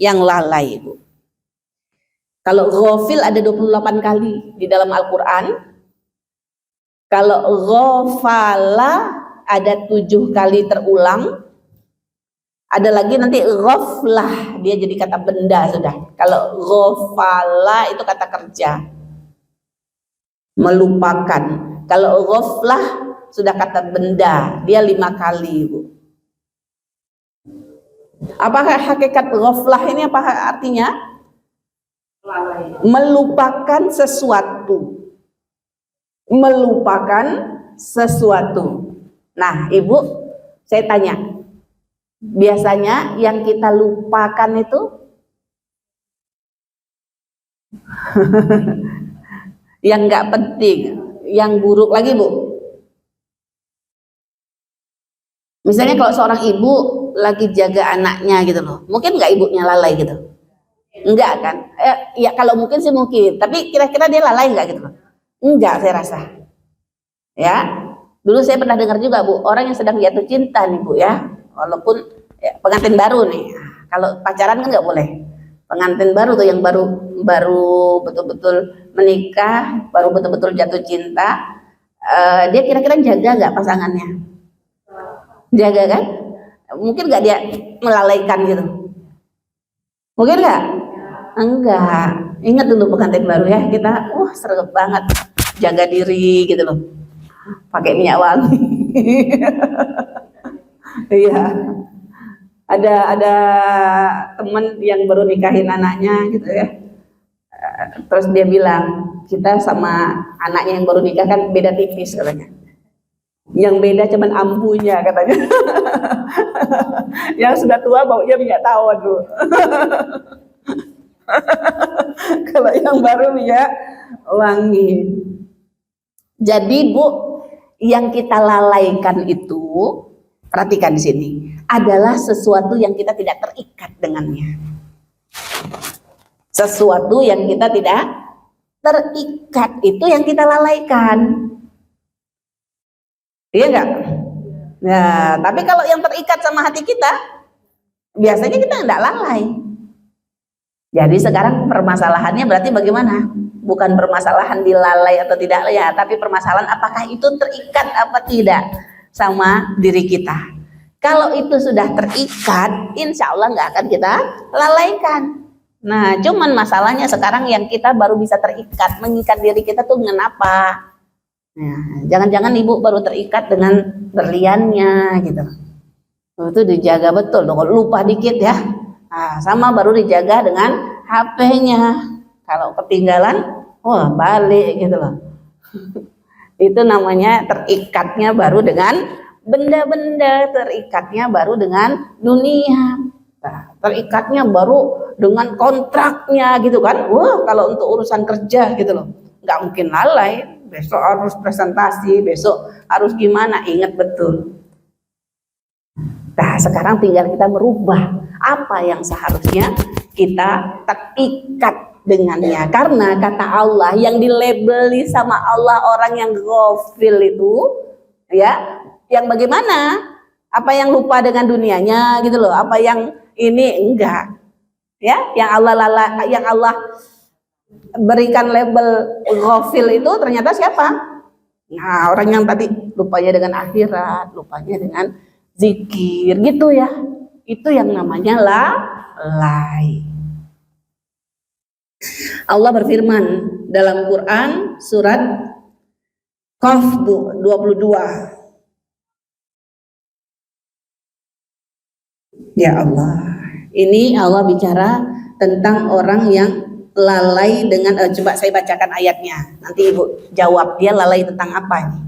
yang lalai Bu. Kalau ghafil ada 28 kali di dalam Al-Quran. Kalau ghafala ada 7 kali terulang. Ada lagi nanti ghaflah, dia jadi kata benda sudah. Kalau ghafala itu kata kerja, melupakan. Kalau ghaflah sudah kata benda, dia 5 kali, Bu. Apakah hakikat ghaflah ini apa artinya? Melupakan sesuatu. Melupakan sesuatu. Nah, Ibu, saya tanya, biasanya yang kita lupakan itu yang nggak penting, yang buruk lagi, Bu. Misalnya kalau seorang ibu lagi jaga anaknya gitu loh, mungkin nggak ibunya lalai gitu? Enggak kan? Ya kalau mungkin sih mungkin, tapi kira-kira dia lalai nggak gitu loh? Enggak, saya rasa. Ya, dulu saya pernah dengar juga, Bu, orang yang sedang jatuh cinta nih, Bu, ya, walaupun ya, pengantin baru nih. Kalau pacaran kan nggak boleh. Pengantin baru tuh yang baru betul-betul menikah, baru betul-betul jatuh cinta, dia kira-kira jaga nggak pasangannya? Jaga kan? Mungkin nggak dia melalaikan gitu? Mungkin nggak? Enggak. Ingat dulu pengantin baru ya, kita serem banget jaga diri gitu loh, pakai minyak wangi. Iya. Ada teman yang baru nikahin anaknya gitu ya. Terus dia bilang, kita sama anaknya yang baru nikah kan beda tipis katanya. Yang beda cuman ampunya katanya. Yang sudah tua baunya minyak tawon, Bu. Kalau yang baru minyak wangi. Jadi, Bu, yang kita lalaikan itu, perhatikan di sini, adalah sesuatu yang kita tidak terikat dengannya. Sesuatu yang kita tidak terikat itu yang kita lalaikan. Iya enggak? Nah, tapi kalau yang terikat sama hati kita, biasanya kita enggak lalai. Jadi sekarang permasalahannya berarti bagaimana? Bukan permasalahan dilalai atau tidak ya, tapi permasalahan apakah itu terikat apa tidak sama diri kita. Kalau itu sudah terikat, insya Allah nggak akan kita lalaikan. Nah, cuman masalahnya sekarang yang kita baru bisa terikat, mengikat diri kita tuh dengan apa? Nah, jangan-jangan ibu baru terikat dengan berliannya gitu. Itu dijaga betul, dong. Lupa dikit ya. Nah, sama baru dijaga dengan HP-nya. Kalau ketinggalan, balik gitu loh. Itu namanya terikatnya baru dengan benda-benda, terikatnya baru dengan dunia. Nah, terikatnya baru dengan kontraknya gitu kan. Kalau untuk urusan kerja gitu loh, nggak mungkin lalai. Besok harus presentasi, besok harus gimana, ingat betul. Nah, sekarang tinggal kita merubah apa yang seharusnya kita terikat dengannya. Karena kata Allah, yang dilabeli sama Allah orang yang ghafil itu, ya, yang bagaimana? Apa yang lupa dengan dunianya gitu loh, apa yang ini enggak. Ya, yang Allah berikan label ghafil itu ternyata siapa? Nah, orang yang tadi lupanya dengan akhirat, lupanya dengan zikir gitu ya. Itu yang namanya lalai. Allah berfirman dalam Quran surat Qaf 22. Ya Allah, ini Allah bicara tentang orang yang lalai dengan, coba saya bacakan ayatnya, nanti ibu jawab dia lalai tentang apa ini.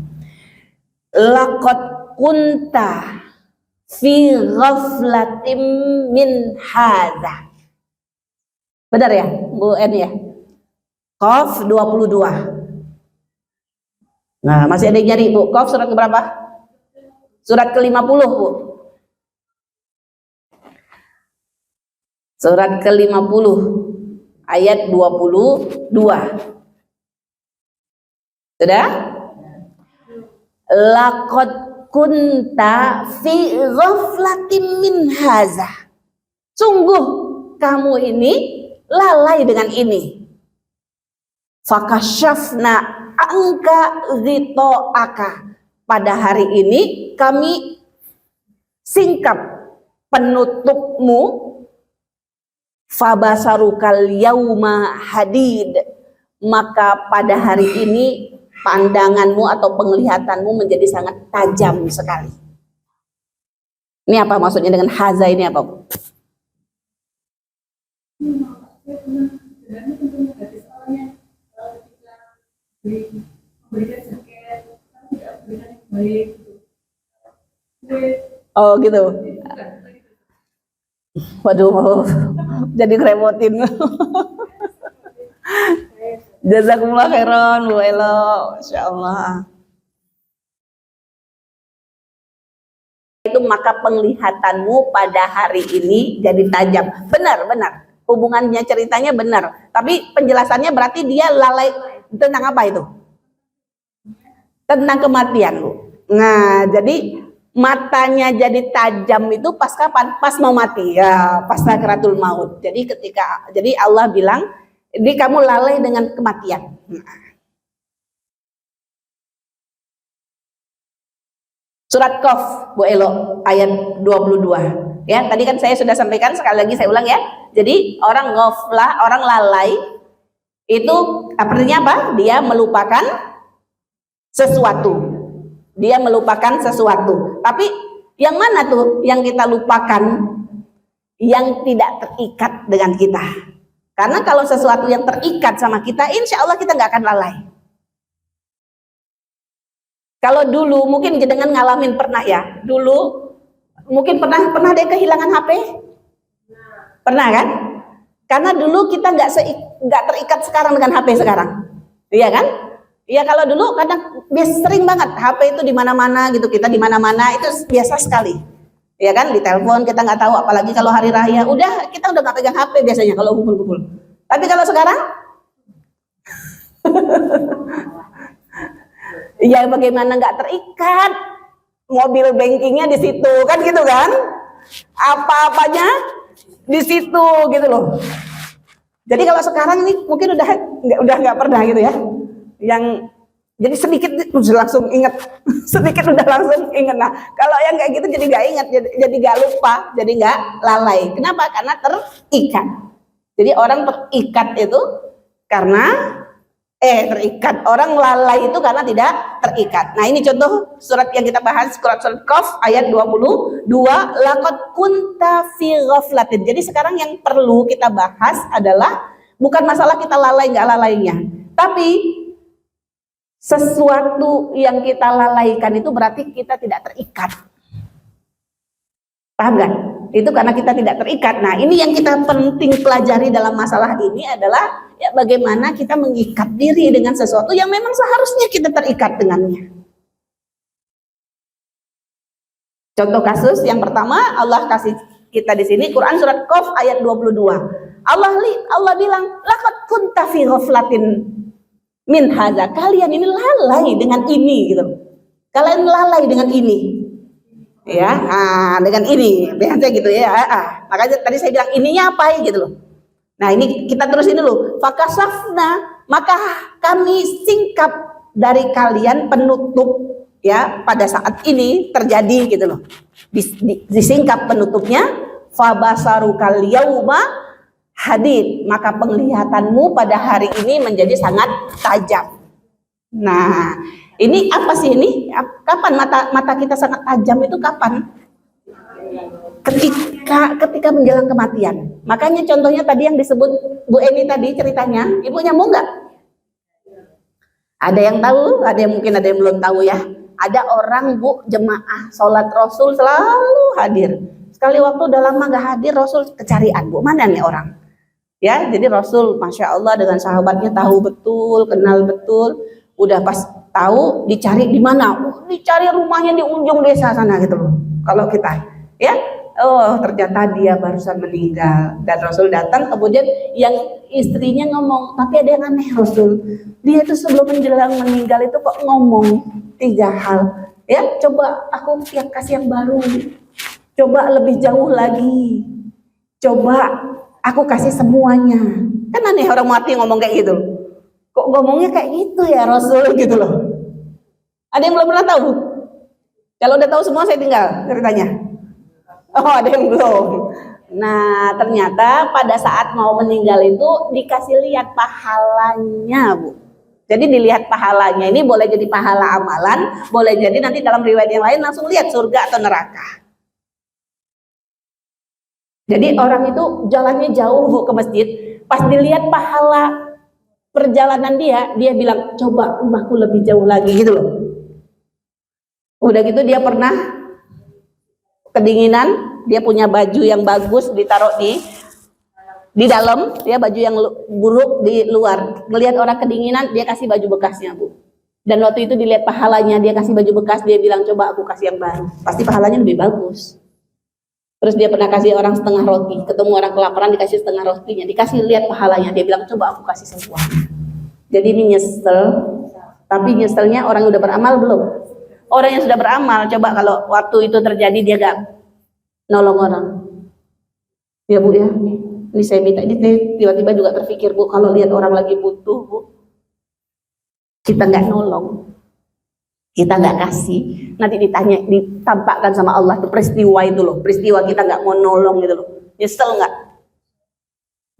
Laqad kunta fi ghaflatim min hadza. Benar ya Bu En ya? Qaf 22. Nah, masih ada yang nyari Bu, Qaf surat ke berapa? Surat ke-50 Bu. Surat ke-50 ayat 22. Sudah? Laqad kunta fi ghaflatin min haza. Sungguh kamu ini lalai dengan ini. Fakashafna angka ghitoaka. Pada hari ini kami singkap penutupmu. Fabasarukal yauma hadid. Maka pada hari ini pandanganmu atau penglihatanmu menjadi sangat tajam sekali. Ini apa maksudnya dengan haza ini apa? Oh gitu. Waduh, jadi ngerepotin. Jazakumullah khairan Bu Elo, insyaallah. Itu maka penglihatanmu pada hari ini jadi tajam. Benar. Hubungannya ceritanya benar. Tapi penjelasannya berarti dia lalai tentang apa itu? Tentang kematian, Bu. Nah, jadi matanya jadi tajam itu pas kapan? Pas mau mati. Ya, pas sakaratul maut. Jadi Allah bilang, "Ini kamu lalai dengan kematian." Surat Qaf, Bu Elo, ayat 22. Ya, tadi kan saya sudah sampaikan, sekali lagi saya ulang ya. Jadi orang ghaflah, orang lalai itu artinya apa? Dia melupakan sesuatu. Dia melupakan sesuatu. Tapi yang mana tuh yang kita lupakan? Yang tidak terikat dengan kita. Karena kalau sesuatu yang terikat sama kita, insya Allah kita nggak akan lalai. Kalau dulu mungkin dengan ngalamin pernah ya. Dulu mungkin pernah ada yang kehilangan HP? Pernah kan? Karena dulu kita nggak terikat sekarang dengan HP sekarang. Iya kan? Iya, kalau dulu kadang sering banget HP itu di mana-mana gitu, kita di mana-mana itu biasa sekali. Ya kan, di telepon kita nggak tahu, apalagi kalau hari raya, kita udah nggak pegang HP biasanya kalau kumpul-kumpul. Tapi kalau sekarang, ya bagaimana nggak terikat, mobil bankingnya di situ kan gitu kan, apa-apanya di situ gitu loh. Jadi kalau sekarang ini mungkin udah nggak pernah gitu ya, yang jadi sedikit langsung ingat, sedikit udah langsung ingat. Nah, kalau yang kayak gitu jadi nggak ingat, jadi nggak lupa, jadi nggak lalai. Kenapa? Karena terikat. Jadi orang terikat itu karena terikat. Orang lalai itu karena tidak terikat. Nah, ini contoh surat yang kita bahas, surat Qaf ayat 22. Laqad kunta fi ghaflatin. Jadi sekarang yang perlu kita bahas adalah bukan masalah kita lalai nggak lalainya, tapi sesuatu yang kita lalaikan itu berarti kita tidak terikat. Paham kan? Itu karena kita tidak terikat. Nah, ini yang kita penting pelajari dalam masalah ini adalah ya bagaimana kita mengikat diri dengan sesuatu yang memang seharusnya kita terikat dengannya. Contoh kasus yang pertama Allah kasih kita di sini Quran surat Qaf ayat 22. Allah bilang, "Laqad kunta fi ghaflatin min haza." Kalian ini lalai dengan ini gitu. Kalian lalai dengan ini. Ya, dengan ini biasanya gitu ya. Makanya tadi saya bilang ininya apa gitu loh. Nah, ini kita terusin dulu. Fakasafna, maka kami singkap dari kalian penutup ya pada saat ini terjadi gitu loh. Disingkap penutupnya, fabasarukal yauma hadid, maka penglihatanmu pada hari ini menjadi sangat tajam. Nah, ini apa sih ini? Kapan mata kita sangat tajam itu kapan? Ketika menjelang kematian. Makanya contohnya tadi yang disebut Bu Eni tadi ceritanya, Ibu nyambung nggak? Ada yang tahu, ada yang mungkin ada yang belum tahu ya. Ada orang Bu jemaah sholat Rasul selalu hadir. Sekali waktu udah lama nggak hadir, Rasul kecarian. Bu, mana nih orang? Ya, jadi Rasul, masya Allah dengan sahabatnya tahu betul, kenal betul. Udah pas tahu dicari di mana? Dicari rumahnya di ujung desa sana gitu loh. Kalau kita, ya, ternyata dia barusan meninggal dan Rasul datang. Kemudian yang istrinya ngomong, tapi ada yang aneh Rasul. Dia itu sebelum menjelang meninggal itu kok ngomong 3 hal. Ya, coba aku yang kasih yang baru. Coba lebih jauh lagi. Coba aku kasih semuanya. Kan aneh orang mati ngomong kayak gitu. Kok ngomongnya kayak gitu ya Rasul gitu loh. Ada yang belum pernah tahu? Kalau udah tahu semua saya tinggal ceritanya. Oh, ada yang belum. Nah, ternyata pada saat mau meninggal itu dikasih lihat pahalanya, Bu. Jadi dilihat pahalanya. Ini boleh jadi pahala amalan, boleh jadi nanti dalam riwayat yang lain langsung lihat surga atau neraka. Jadi orang itu jalannya jauh, Bu, ke masjid. Pas dilihat pahala perjalanan dia bilang, coba rumahku lebih jauh lagi gitu loh. Udah gitu dia pernah kedinginan, dia punya baju yang bagus ditaruh di dalam, dia baju yang buruk di luar. Melihat orang kedinginan, dia kasih baju bekasnya, Bu. Dan waktu itu dilihat pahalanya, dia kasih baju bekas, dia bilang coba aku kasih yang baru. Pasti pahalanya lebih bagus. Terus dia pernah kasih orang setengah roti, ketemu orang kelaparan dikasih setengah rotinya, dikasih lihat pahalanya, dia bilang coba aku kasih semua. Jadi ini nyesel, tapi nyeselnya orang udah beramal belum? Orang yang sudah beramal, coba kalau waktu itu terjadi dia gak nolong orang. Ya Bu ya, ini saya minta, ini tiba-tiba juga terpikir Bu, kalau lihat orang lagi butuh Bu, kita nggak nolong, kita nggak kasih, nanti ditampakkan sama Allah tuh peristiwa itu loh, peristiwa kita nggak mau nolong gitu loh, nyesel nggak?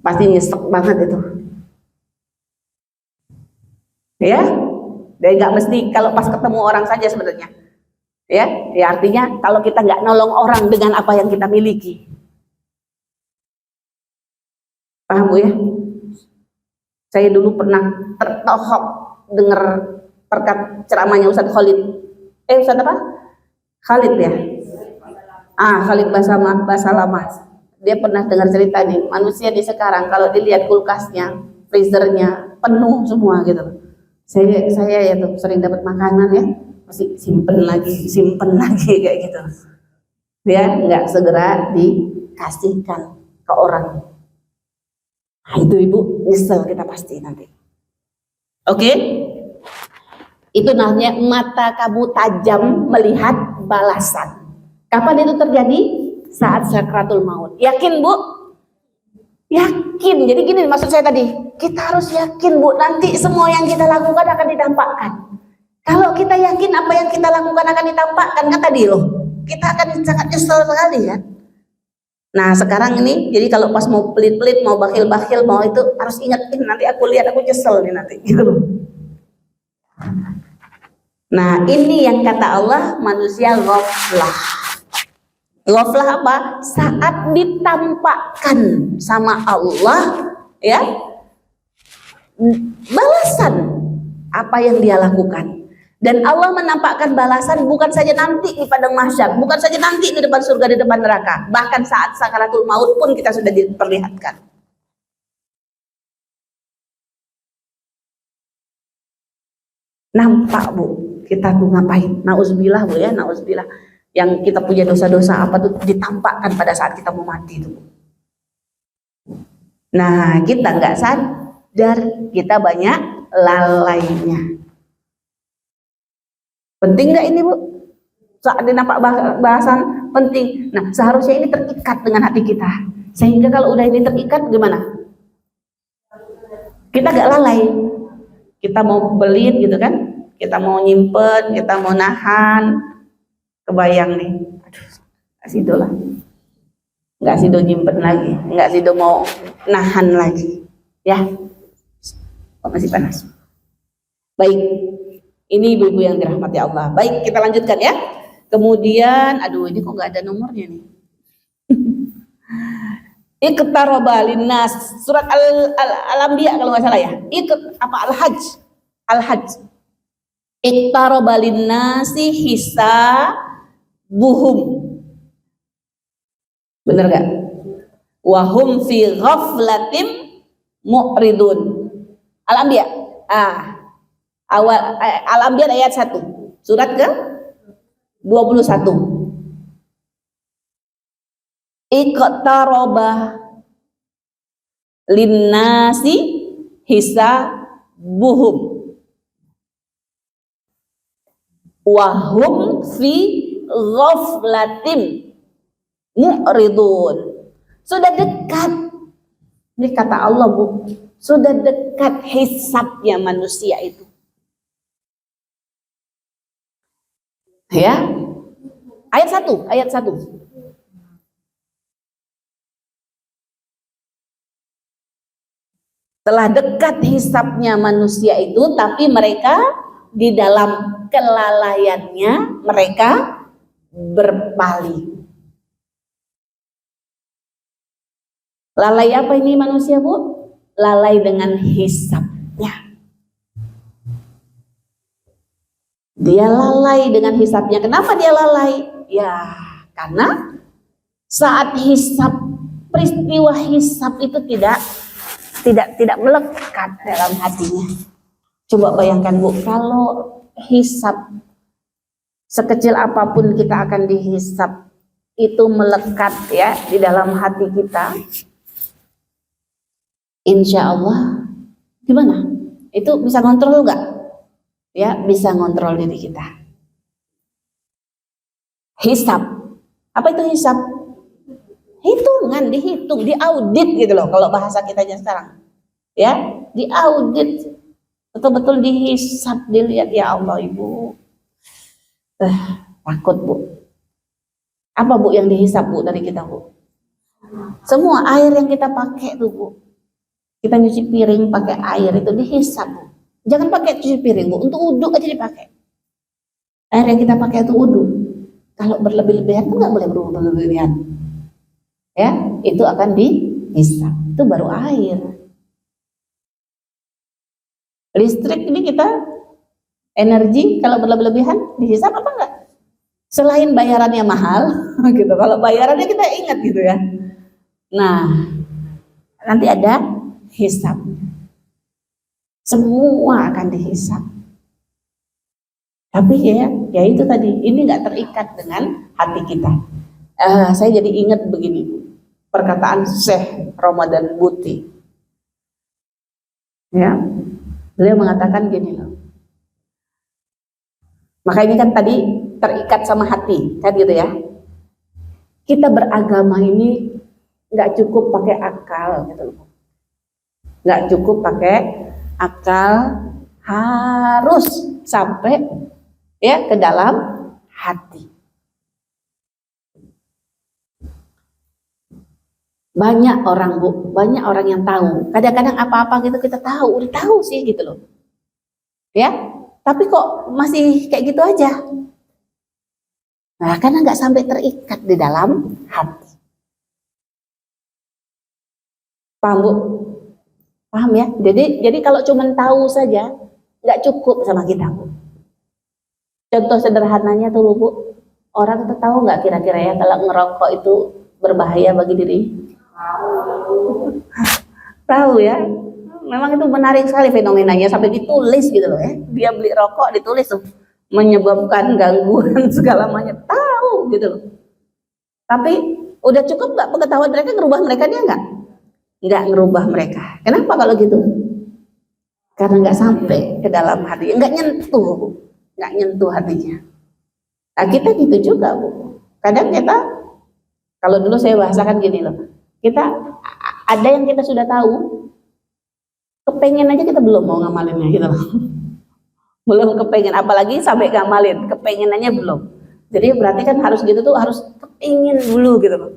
Pasti nyesek banget itu. Ya, dan nggak mesti kalau pas ketemu orang saja sebenarnya. Ya artinya kalau kita nggak nolong orang dengan apa yang kita miliki. Paham Bu ya? Saya dulu pernah tertohok dengar ceramahnya Ustadz Khalid. Ustadz apa? Khalid ya? Khalid Basalamah. Dia pernah dengar cerita nih, manusia di sekarang kalau dilihat kulkasnya, freezernya penuh semua gitu. Saya ya tuh sering dapat makanan ya, masih simpen lagi kayak gitu. Ya, nggak segera dikasihkan ke orang. Nah, itu Ibu nyesel kita pasti nanti. Oke? Itu namanya mata kamu tajam melihat balasan. Kapan itu terjadi? Saat sakratul maut. Yakin Bu? Yakin. Jadi gini maksud saya tadi, kita harus yakin Bu, nanti semua yang kita lakukan akan ditampakkan. Kalau kita yakin apa yang kita lakukan akan ditampakkan, kan tadi loh, kita akan sangat nyesel sekali ya. Nah sekarang ini, jadi kalau pas mau pelit-pelit, mau bakhil-bakhil, mau itu harus ingat, nanti aku lihat aku nyesel nih nanti. Gitu loh. Nah ini yang kata Allah, manusia ghaflah. Ghaflah apa? Saat ditampakkan sama Allah, ya, balasan apa yang dia lakukan. Dan Allah menampakkan balasan bukan saja nanti di padang mahsyar, bukan saja nanti di depan surga, di depan neraka, bahkan saat sakaratul maut pun kita sudah diperlihatkan. Nampak Bu, kita tuh ngapain? Nauzubillah Bu ya, nauzubillah. Yang kita punya dosa-dosa apa tuh ditampakkan pada saat kita mau mati tuh. Nah kita nggak sadar, kita banyak lalainya. Penting nggak ini Bu? Saat dinampak bahasan penting. Nah seharusnya ini terikat dengan hati kita. Sehingga kalau udah ini terikat gimana? Kita nggak lalai. Kita mau belit gitu kan? Kita mau nyimpen, kita mau nahan. Kebayang nih. Aduh, nggak sido lah. Nggak sido nyimpen lagi. Nggak sido mau nahan lagi. Ya, masih panas. Baik. Ini ibu-ibu yang dirahmati Allah. Baik, kita lanjutkan ya. Kemudian, aduh ini kok nggak ada nomornya nih. Iqtaraba linnas, surat Al-Anbiya kalau nggak salah ya. Al-Hajj. Iqtaraba linnasi hisabuhum. Bener gak? Wahum fi ghaflatim mu'ridun. Al-Anbiya. Al-Anbiya ayat 1, surat ke 21. Iqtaraba linnasi hisabuhum wahum fi ghaflatim mu'ridun. Sudah dekat. Ini kata Allah Bu, Sudah dekat hisabnya manusia itu. Ya. Ayat 1. Telah dekat hisabnya manusia itu, tapi mereka di dalam kelalaiannya mereka berpaling. Lalai apa ini manusia, Bu? Lalai dengan hisabnya. Dia lalai dengan hisabnya. Kenapa dia lalai? Ya, karena saat hisab, peristiwa hisab itu tidak melekat dalam hatinya. Coba bayangkan, Bu, kalau hisab sekecil apapun kita akan dihisab itu melekat ya di dalam hati kita, insya Allah gimana? Itu bisa ngontrol nggak? Ya, bisa ngontrol diri kita. Hisab, apa itu hisab? Hitungan, dihitung, diaudit gitu loh kalau bahasa kita aja sekarang. Ya, diaudit, betul-betul dihisab, dilihat. Ya Allah, Ibu, takut, Bu. Apa, Bu, yang dihisab, Bu, dari kita, Bu? Semua air yang kita pakai tuh, Bu. Kita nyuci piring pakai air itu dihisab, Bu. Jangan pakai cuci piring, Bu, untuk wudhu aja dipakai. Air yang kita pakai itu wudhu. Kalau berlebih-lebihan tuh nggak boleh berlebih-lebihan. Ya, itu akan dihisab. Itu baru air. Listrik ini kita energi kalau berlebih-lebihan dihisab apa enggak? Selain bayarannya mahal, gitu. Kalau bayarannya kita ingat gitu ya. Nah, nanti ada hisab. Semua akan dihisab. Tapi ya itu tadi, ini nggak terikat dengan hati kita. Saya jadi ingat begini, perkataan Syekh Ramadan Buti. Ya, beliau mengatakan gini loh. Maka ini kan tadi terikat sama hati, kan gitu ya. Kita beragama ini nggak cukup pakai akal, gitu loh. Nggak cukup pakai akal, harus sampai ya ke dalam hati. Banyak orang, Bu, banyak orang yang tahu. Kadang-kadang apa-apa gitu kita tahu, udah tahu sih gitu loh. Ya, tapi kok masih kayak gitu aja. Nah, karena nggak sampai terikat di dalam hati. Paham, Bu? Paham ya? Jadi kalau cuma tahu saja nggak cukup sama kita, Bu. Contoh sederhananya tuh, Bu, orang itu tahu nggak kira-kira ya kalau ngerokok itu berbahaya bagi diri? Tahu ya, memang itu menarik sekali fenomenanya, sampai ditulis gitu loh ya. Dia beli rokok ditulis tuh menyebabkan gangguan segala macam, tahu gitu loh. Tapi udah cukup nggak pengetahuan mereka ngerubah mereka? Dia nggak ngerubah mereka. Kenapa kalau gitu? Karena nggak sampai ke dalam hati, nggak nyentuh hatinya. Nah, kita gitu juga, Bu. Kadang kita, kalau dulu saya bahasakan gini loh, kita ada yang kita sudah tahu, kepengen aja kita belum mau ngamalinnya gitu loh. Belum kepengen, apalagi sampai ngamalin, kepengenannya belum. Jadi berarti kan harus gitu tuh, harus kepingin dulu gitu loh.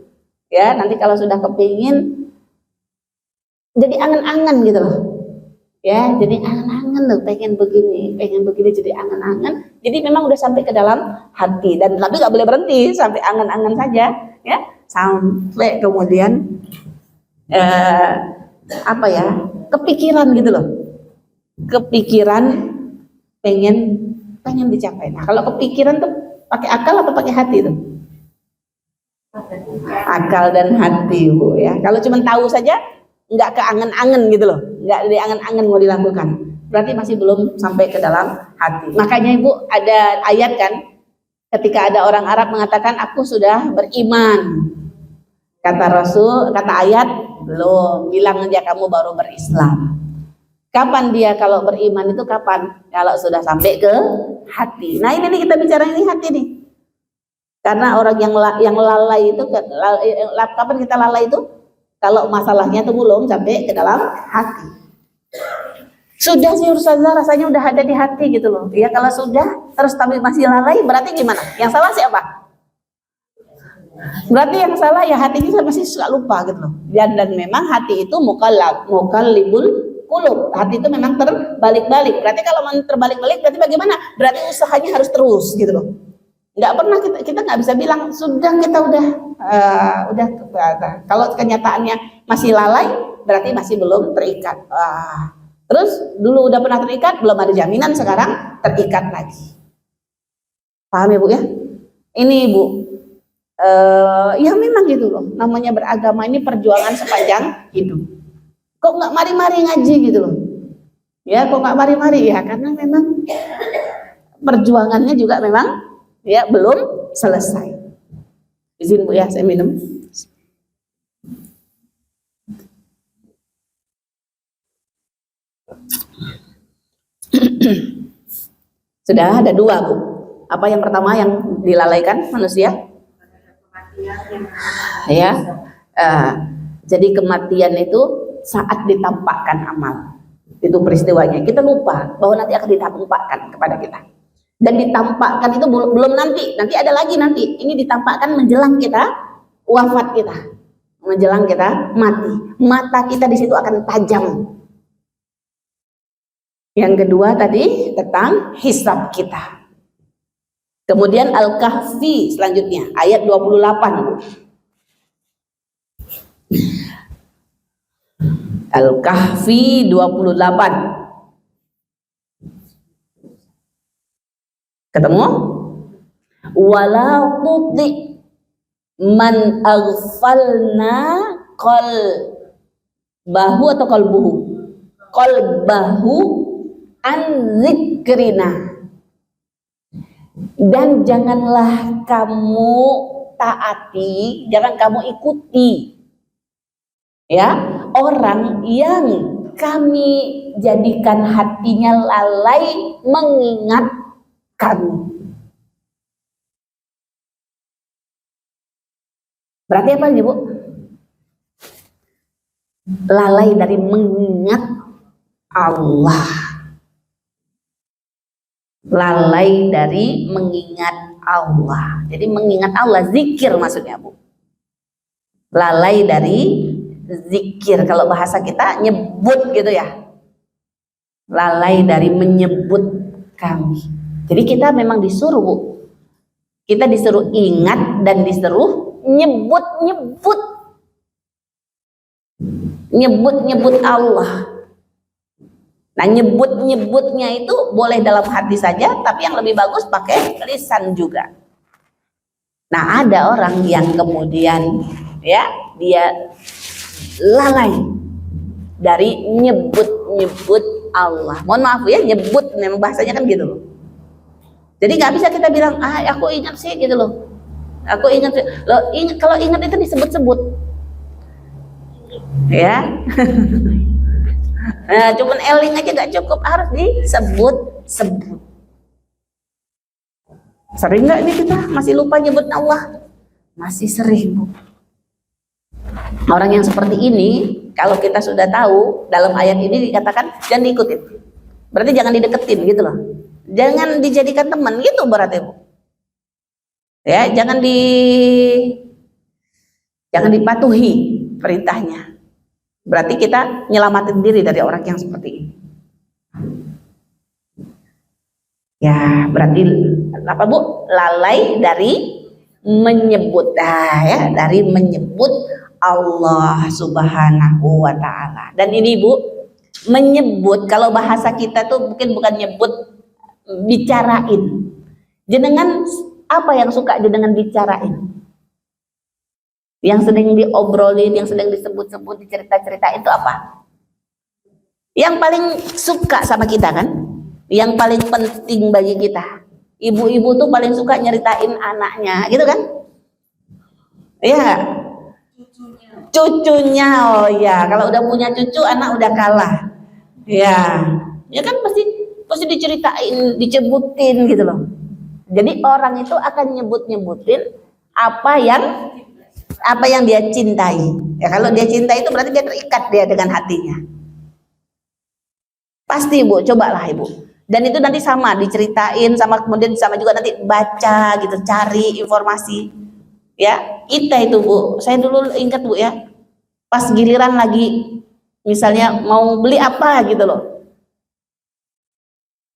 Ya, nanti kalau sudah kepingin, jadi angan-angan gitu loh. Ya, jadi angan-angan loh, pengen begini, jadi angan-angan. Jadi memang udah sampai ke dalam hati, dan tapi nggak boleh berhenti sampai angan-angan saja, ya, sampai kemudian apa ya, kepikiran gitu loh, kepikiran pengen dicapai. Nah, kalau kepikiran tuh pakai akal apa pakai hati tuh? Akal dan hati, Bu, ya. Kalau cuma tahu saja, nggak keangan-angan gitu loh, nggak diangan-angan mau dilakukan, berarti masih belum sampai ke dalam hati. Makanya, Ibu, ada ayat kan, ketika ada orang Arab mengatakan aku sudah beriman, kata Rasul, kata ayat, belum, bilang aja kamu baru berislam. Kapan dia kalau beriman itu kapan? Kalau sudah sampai ke hati. Nah, ini nih kita bicara ini hati nih. Karena orang yang lalai itu, kapan kita lalai itu? Kalau masalahnya itu belum sampai ke dalam hati. Sudah sih Ustazah, rasanya udah ada di hati gitu loh. Ya kalau sudah terus tapi masih lalai, berarti gimana? Yang salah siapa? Berarti yang salah ya hatinya masih suka lupa gitu loh. Dan memang hati itu mukallibul qulub. Hati itu memang terbalik-balik. Berarti kalau terbalik-balik berarti bagaimana? Berarti usahanya harus terus gitu loh. Nggak pernah kita nggak bisa bilang sudah kita udah kalau kenyataannya masih lalai berarti masih belum terikat. Terus dulu udah pernah terikat, belum ada jaminan, sekarang terikat lagi. Paham ya Bu ya? Ini Bu, ya memang gitu loh. Namanya beragama ini perjuangan sepanjang hidup. Kok nggak mari-mari ngaji gitu loh? Ya kok nggak mari-mari ya? Karena memang perjuangannya juga memang ya belum selesai. Izin Bu ya, saya minum. Sudah ada dua Bu. Apa yang pertama yang dilalaikan manusia? Ya, jadi kematian itu saat ditampakkan amal. Itu peristiwanya. Kita lupa bahwa nanti akan ditampakkan kepada kita. Dan ditampakkan itu belum nanti ada lagi nanti. Ini ditampakkan menjelang kita wafat kita, menjelang kita mati. Mata kita di situ akan tajam. Yang kedua tadi tentang hisab kita. Kemudian Al-Kahfi selanjutnya ayat 28. Al-Kahfi 28. Ketemu? Wala tuti man aghfalna qalbahu atau qalbuhu? Qalbahu an zikrina. Dan janganlah kamu taati, jangan kamu ikuti ya orang yang kami jadikan hatinya lalai mengingat kami. Berarti apa nih Bu? Lalai dari mengingat Allah. Lalai dari mengingat Allah. Jadi mengingat Allah, zikir maksudnya Bu. Lalai dari zikir, kalau bahasa kita nyebut gitu ya. Lalai dari menyebut kami. Jadi kita memang disuruh Bu. Kita disuruh ingat dan disuruh nyebut-nyebut. Nyebut-nyebut Allah. Nah nyebut-nyebutnya itu boleh dalam hati saja, tapi yang lebih bagus pakai lisan juga. Nah ada orang yang kemudian ya dia lalai dari nyebut-nyebut Allah. Mohon maaf ya, nyebut memang bahasanya kan gitu loh. Jadi nggak bisa kita bilang aku ingat sih gitu loh. Aku ingat loh, kalau ingat itu disebut-sebut. Ya. Nah, cuman eling aja gak cukup, harus disebut-sebut. Sering nggak ini kita masih lupa nyebut Allah? Masih sering Bu. Orang yang seperti ini, kalau kita sudah tahu dalam ayat ini dikatakan jangan diikutin. Berarti jangan dideketin gitu loh. Jangan dijadikan teman gitu berarti Bu. Ya, jangan dipatuhi perintahnya. Berarti kita nyelamatin diri dari orang yang seperti ini. Ya, berarti apa Bu? Lalai dari menyebut, ya, dari menyebut Allah Subhanahu wa Ta'ala. Dan ini Bu, menyebut kalau bahasa kita tuh mungkin bukan nyebut, bicarain. Jenengan apa yang suka jenengan bicarain? Yang sedang diobrolin, yang sedang disebut-sebut, dicerita-cerita itu apa? Yang paling suka sama kita kan? Yang paling penting bagi kita. Ibu-ibu tuh paling suka nyeritain anaknya, gitu kan? Iya. Cucunya, oh ya, kalau udah punya cucu, anak udah kalah. Ya, ya kan pasti diceritain, dicebutin gitu loh. Jadi orang itu akan nyebut-nyebutin apa yang dia cintai. Ya kalau dia cintai itu berarti dia terikat dia dengan hatinya. Pasti Ibu, cobalah Ibu. Dan itu nanti sama diceritain, sama kemudian sama juga nanti baca gitu, cari informasi. Ya, kita itu Bu, saya dulu ingat Bu ya, pas giliran lagi misalnya mau beli apa gitu loh.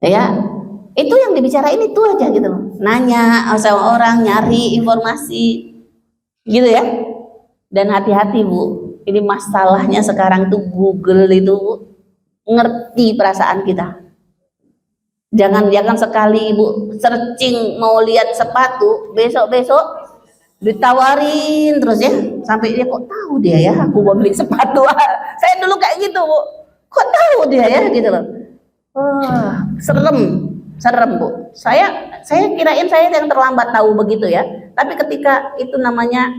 Ya, itu yang dibicarain itu aja gitu loh. Nanya sama orang, nyari informasi gitu ya. Dan hati-hati Bu, ini masalahnya sekarang tuh Google itu Bu, ngerti perasaan kita. Jangan sekali Ibu searching mau lihat sepatu, besok-besok ditawarin terus ya, sampai dia kok tahu dia ya aku mau beli sepatu. Saya dulu kayak gitu Bu, kok tahu dia ya gitu loh. Serem Bu. Saya kirain saya yang terlambat tahu begitu ya, tapi ketika itu namanya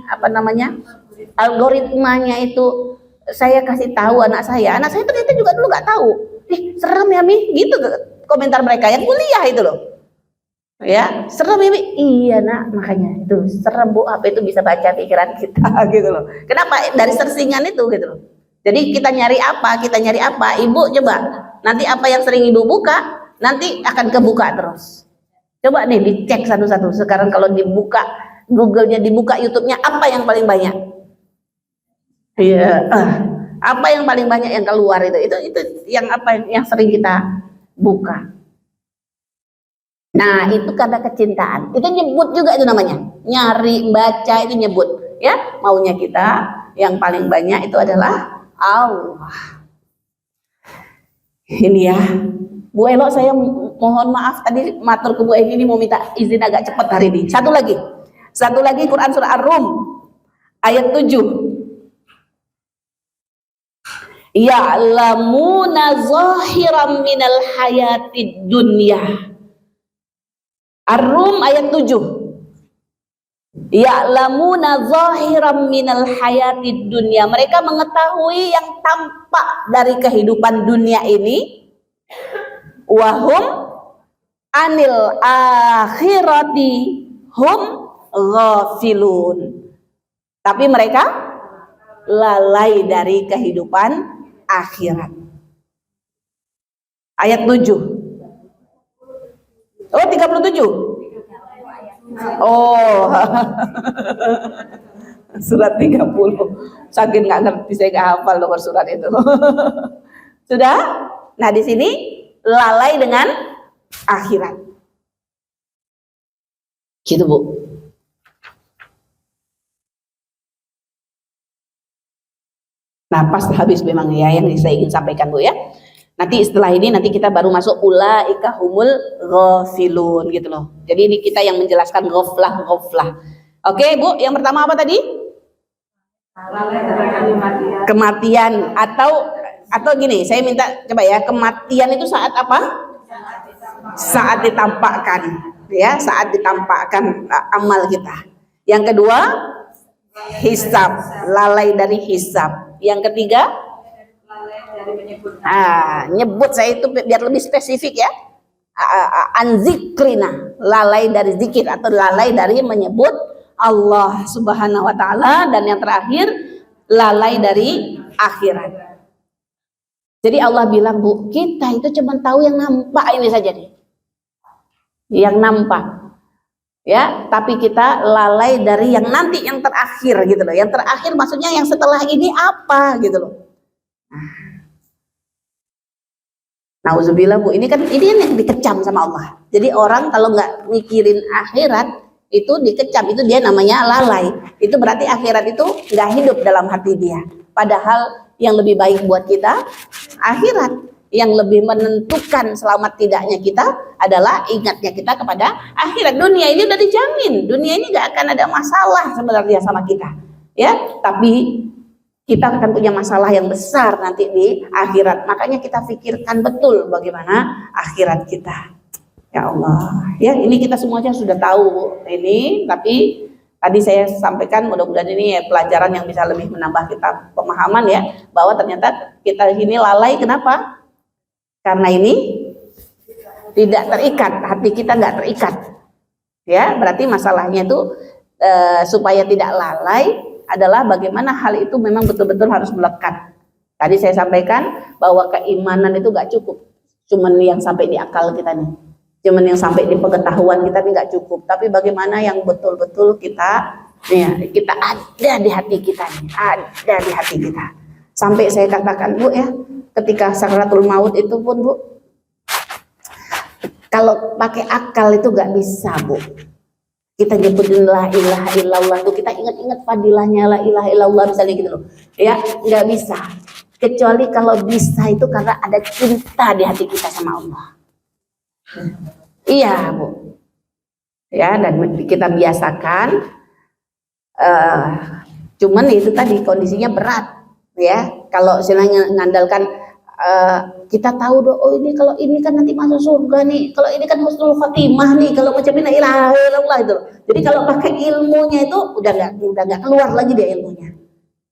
algoritmanya itu saya kasih tahu anak saya ternyata juga dulu nggak tahu. Serem ya Mi, gitu komentar mereka yang kuliah itu loh. Ya, serem ya Mi. Iya Nak, makanya itu serem Bu, apa itu bisa baca pikiran kita gitu loh. Kenapa? Dari searchingan itu gitu loh. Jadi kita nyari apa, Ibu coba nanti apa yang sering Ibu buka nanti akan kebuka terus. Coba nih dicek satu-satu. Sekarang kalau dibuka Google-nya, dibuka YouTube-nya, apa yang paling banyak? Iya, apa yang paling banyak yang keluar itu yang apa yang sering kita buka. Nah, itu karena kecintaan. Itu nyebut juga itu namanya. Nyari, baca itu nyebut. Ya, maunya kita yang paling banyak itu adalah Allah. Ini ya. Bu Elo, saya mohon maaf tadi matur ke Bu Eni ini mau minta izin agak cepat hari ini. Satu lagi Quran surah Ar-Rum ayat 7. Ya'lamuna zahiran minal hayatid dunya. Ar-Rum ayat 7. Ya'lamuna zahiran minal hayatid dunya. Mereka mengetahui yang tampak dari kehidupan dunia ini. Wahum anil akhirati hum ghafilun. Tapi mereka lalai dari kehidupan akhirat. Ayat 7. Oh, 37. Oh. Surat 30. Saking nggak ngerti saya nggak hafal nomor surat itu. Sudah? Nah, di sini lalai dengan akhirat. Gitu, Bu. Nah, pas habis memang ya yang saya ingin sampaikan Bu ya. Nanti setelah ini nanti kita baru masuk ulaika humul ghafilun gitu loh. Jadi ini kita yang menjelaskan ghaflah. Oke, Bu, yang pertama apa tadi? Kematian atau gini, saya minta coba ya, kematian itu saat apa? Saat ditampakkan ya, saat ditampakkan amal kita. Yang kedua, hisab, lalai dari hisab. Yang ketiga, nyebut, saya itu biar lebih spesifik ya, anzikrina, lalai dari zikir atau lalai dari menyebut Allah Subhanahu wa taala. Dan yang terakhir, lalai dari akhirat. Jadi Allah bilang, Bu, kita itu cuma tahu yang nampak ini saja nih, yang nampak ya, tapi kita lalai dari yang nanti, yang terakhir gitu loh. Yang terakhir maksudnya yang setelah ini apa gitu loh. Nauzubillah Bu, ini yang dikecam sama Allah. Jadi orang kalau nggak mikirin akhirat itu dikecam, itu dia namanya lalai. Itu berarti akhirat itu nggak hidup dalam hati dia. Padahal yang lebih baik buat kita akhirat. Yang lebih menentukan selamat tidaknya kita adalah ingatnya kita kepada akhirat. Dunia ini udah dijamin, dunia ini gak akan ada masalah sebenarnya sama kita ya, tapi kita akan punya masalah yang besar nanti di akhirat. Makanya kita pikirkan betul bagaimana akhirat kita. Ya Allah ya, ini kita semuanya sudah tahu ini, tapi tadi saya sampaikan mudah-mudahan ini ya pelajaran yang bisa lebih menambah kita pemahaman ya, bahwa ternyata kita ini lalai. Kenapa? Karena ini tidak terikat, hati kita nggak terikat ya. Berarti masalahnya itu supaya tidak lalai adalah bagaimana hal itu memang betul-betul harus melekat. Tadi saya sampaikan bahwa keimanan itu nggak cukup. cuman yang sampai di akal kita nih, cuman yang sampai di pengetahuan kita nih nggak cukup. Tapi bagaimana yang betul-betul kita, ya, kita ada di hati kita nih, ada di hati kita. Sampai saya katakan Bu ya, ketika sakratul maut itu pun Bu, kalau pakai akal itu nggak bisa Bu. Kita nyebutin la ilaha illallah tuh, kita ingat-ingat fadilahnya la ilaha illallah misalnya gitu loh. Ya, nggak bisa. Kecuali kalau bisa itu karena ada cinta di hati kita sama Allah. Iya Bu. Ya, dan kita biasakan. Cuman itu tadi kondisinya berat. Ya, kalau istilahnya ngandalkan kita tahu oh ini kalau ini kan nanti masuk surga nih, kalau ini kan husnul khotimah nih, kalau macam ini la ilaha illallah itu. Jadi kalau pakai ilmunya itu udah nggak keluar lagi dia ilmunya.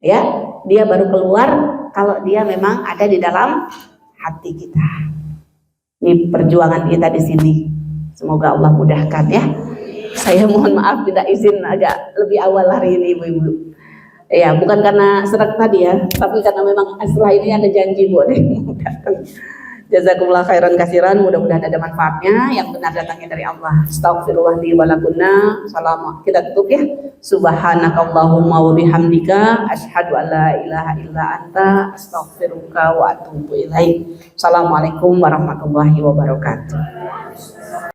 Ya, dia baru keluar kalau dia memang ada di dalam hati kita. Ini perjuangan kita di sini. Semoga Allah mudahkan ya. Saya mohon maaf tidak izin agak lebih awal hari ini Ibu-ibu. Ya, bukan karena serak tadi ya, tapi karena memang setelah ini ada janji Bu. Jazakumullah khairan kasiran, mudah-mudahan ada manfaatnya, yang benar datangnya dari Allah. Astagfirullah li wa lakunna. Salam. Kita tutup ya. Subhanakallahumma wa bihamdika asyhadu an la ilaha illa anta astaghfiruka wa atubu ilaik. Assalamualaikum warahmatullahi wabarakatuh.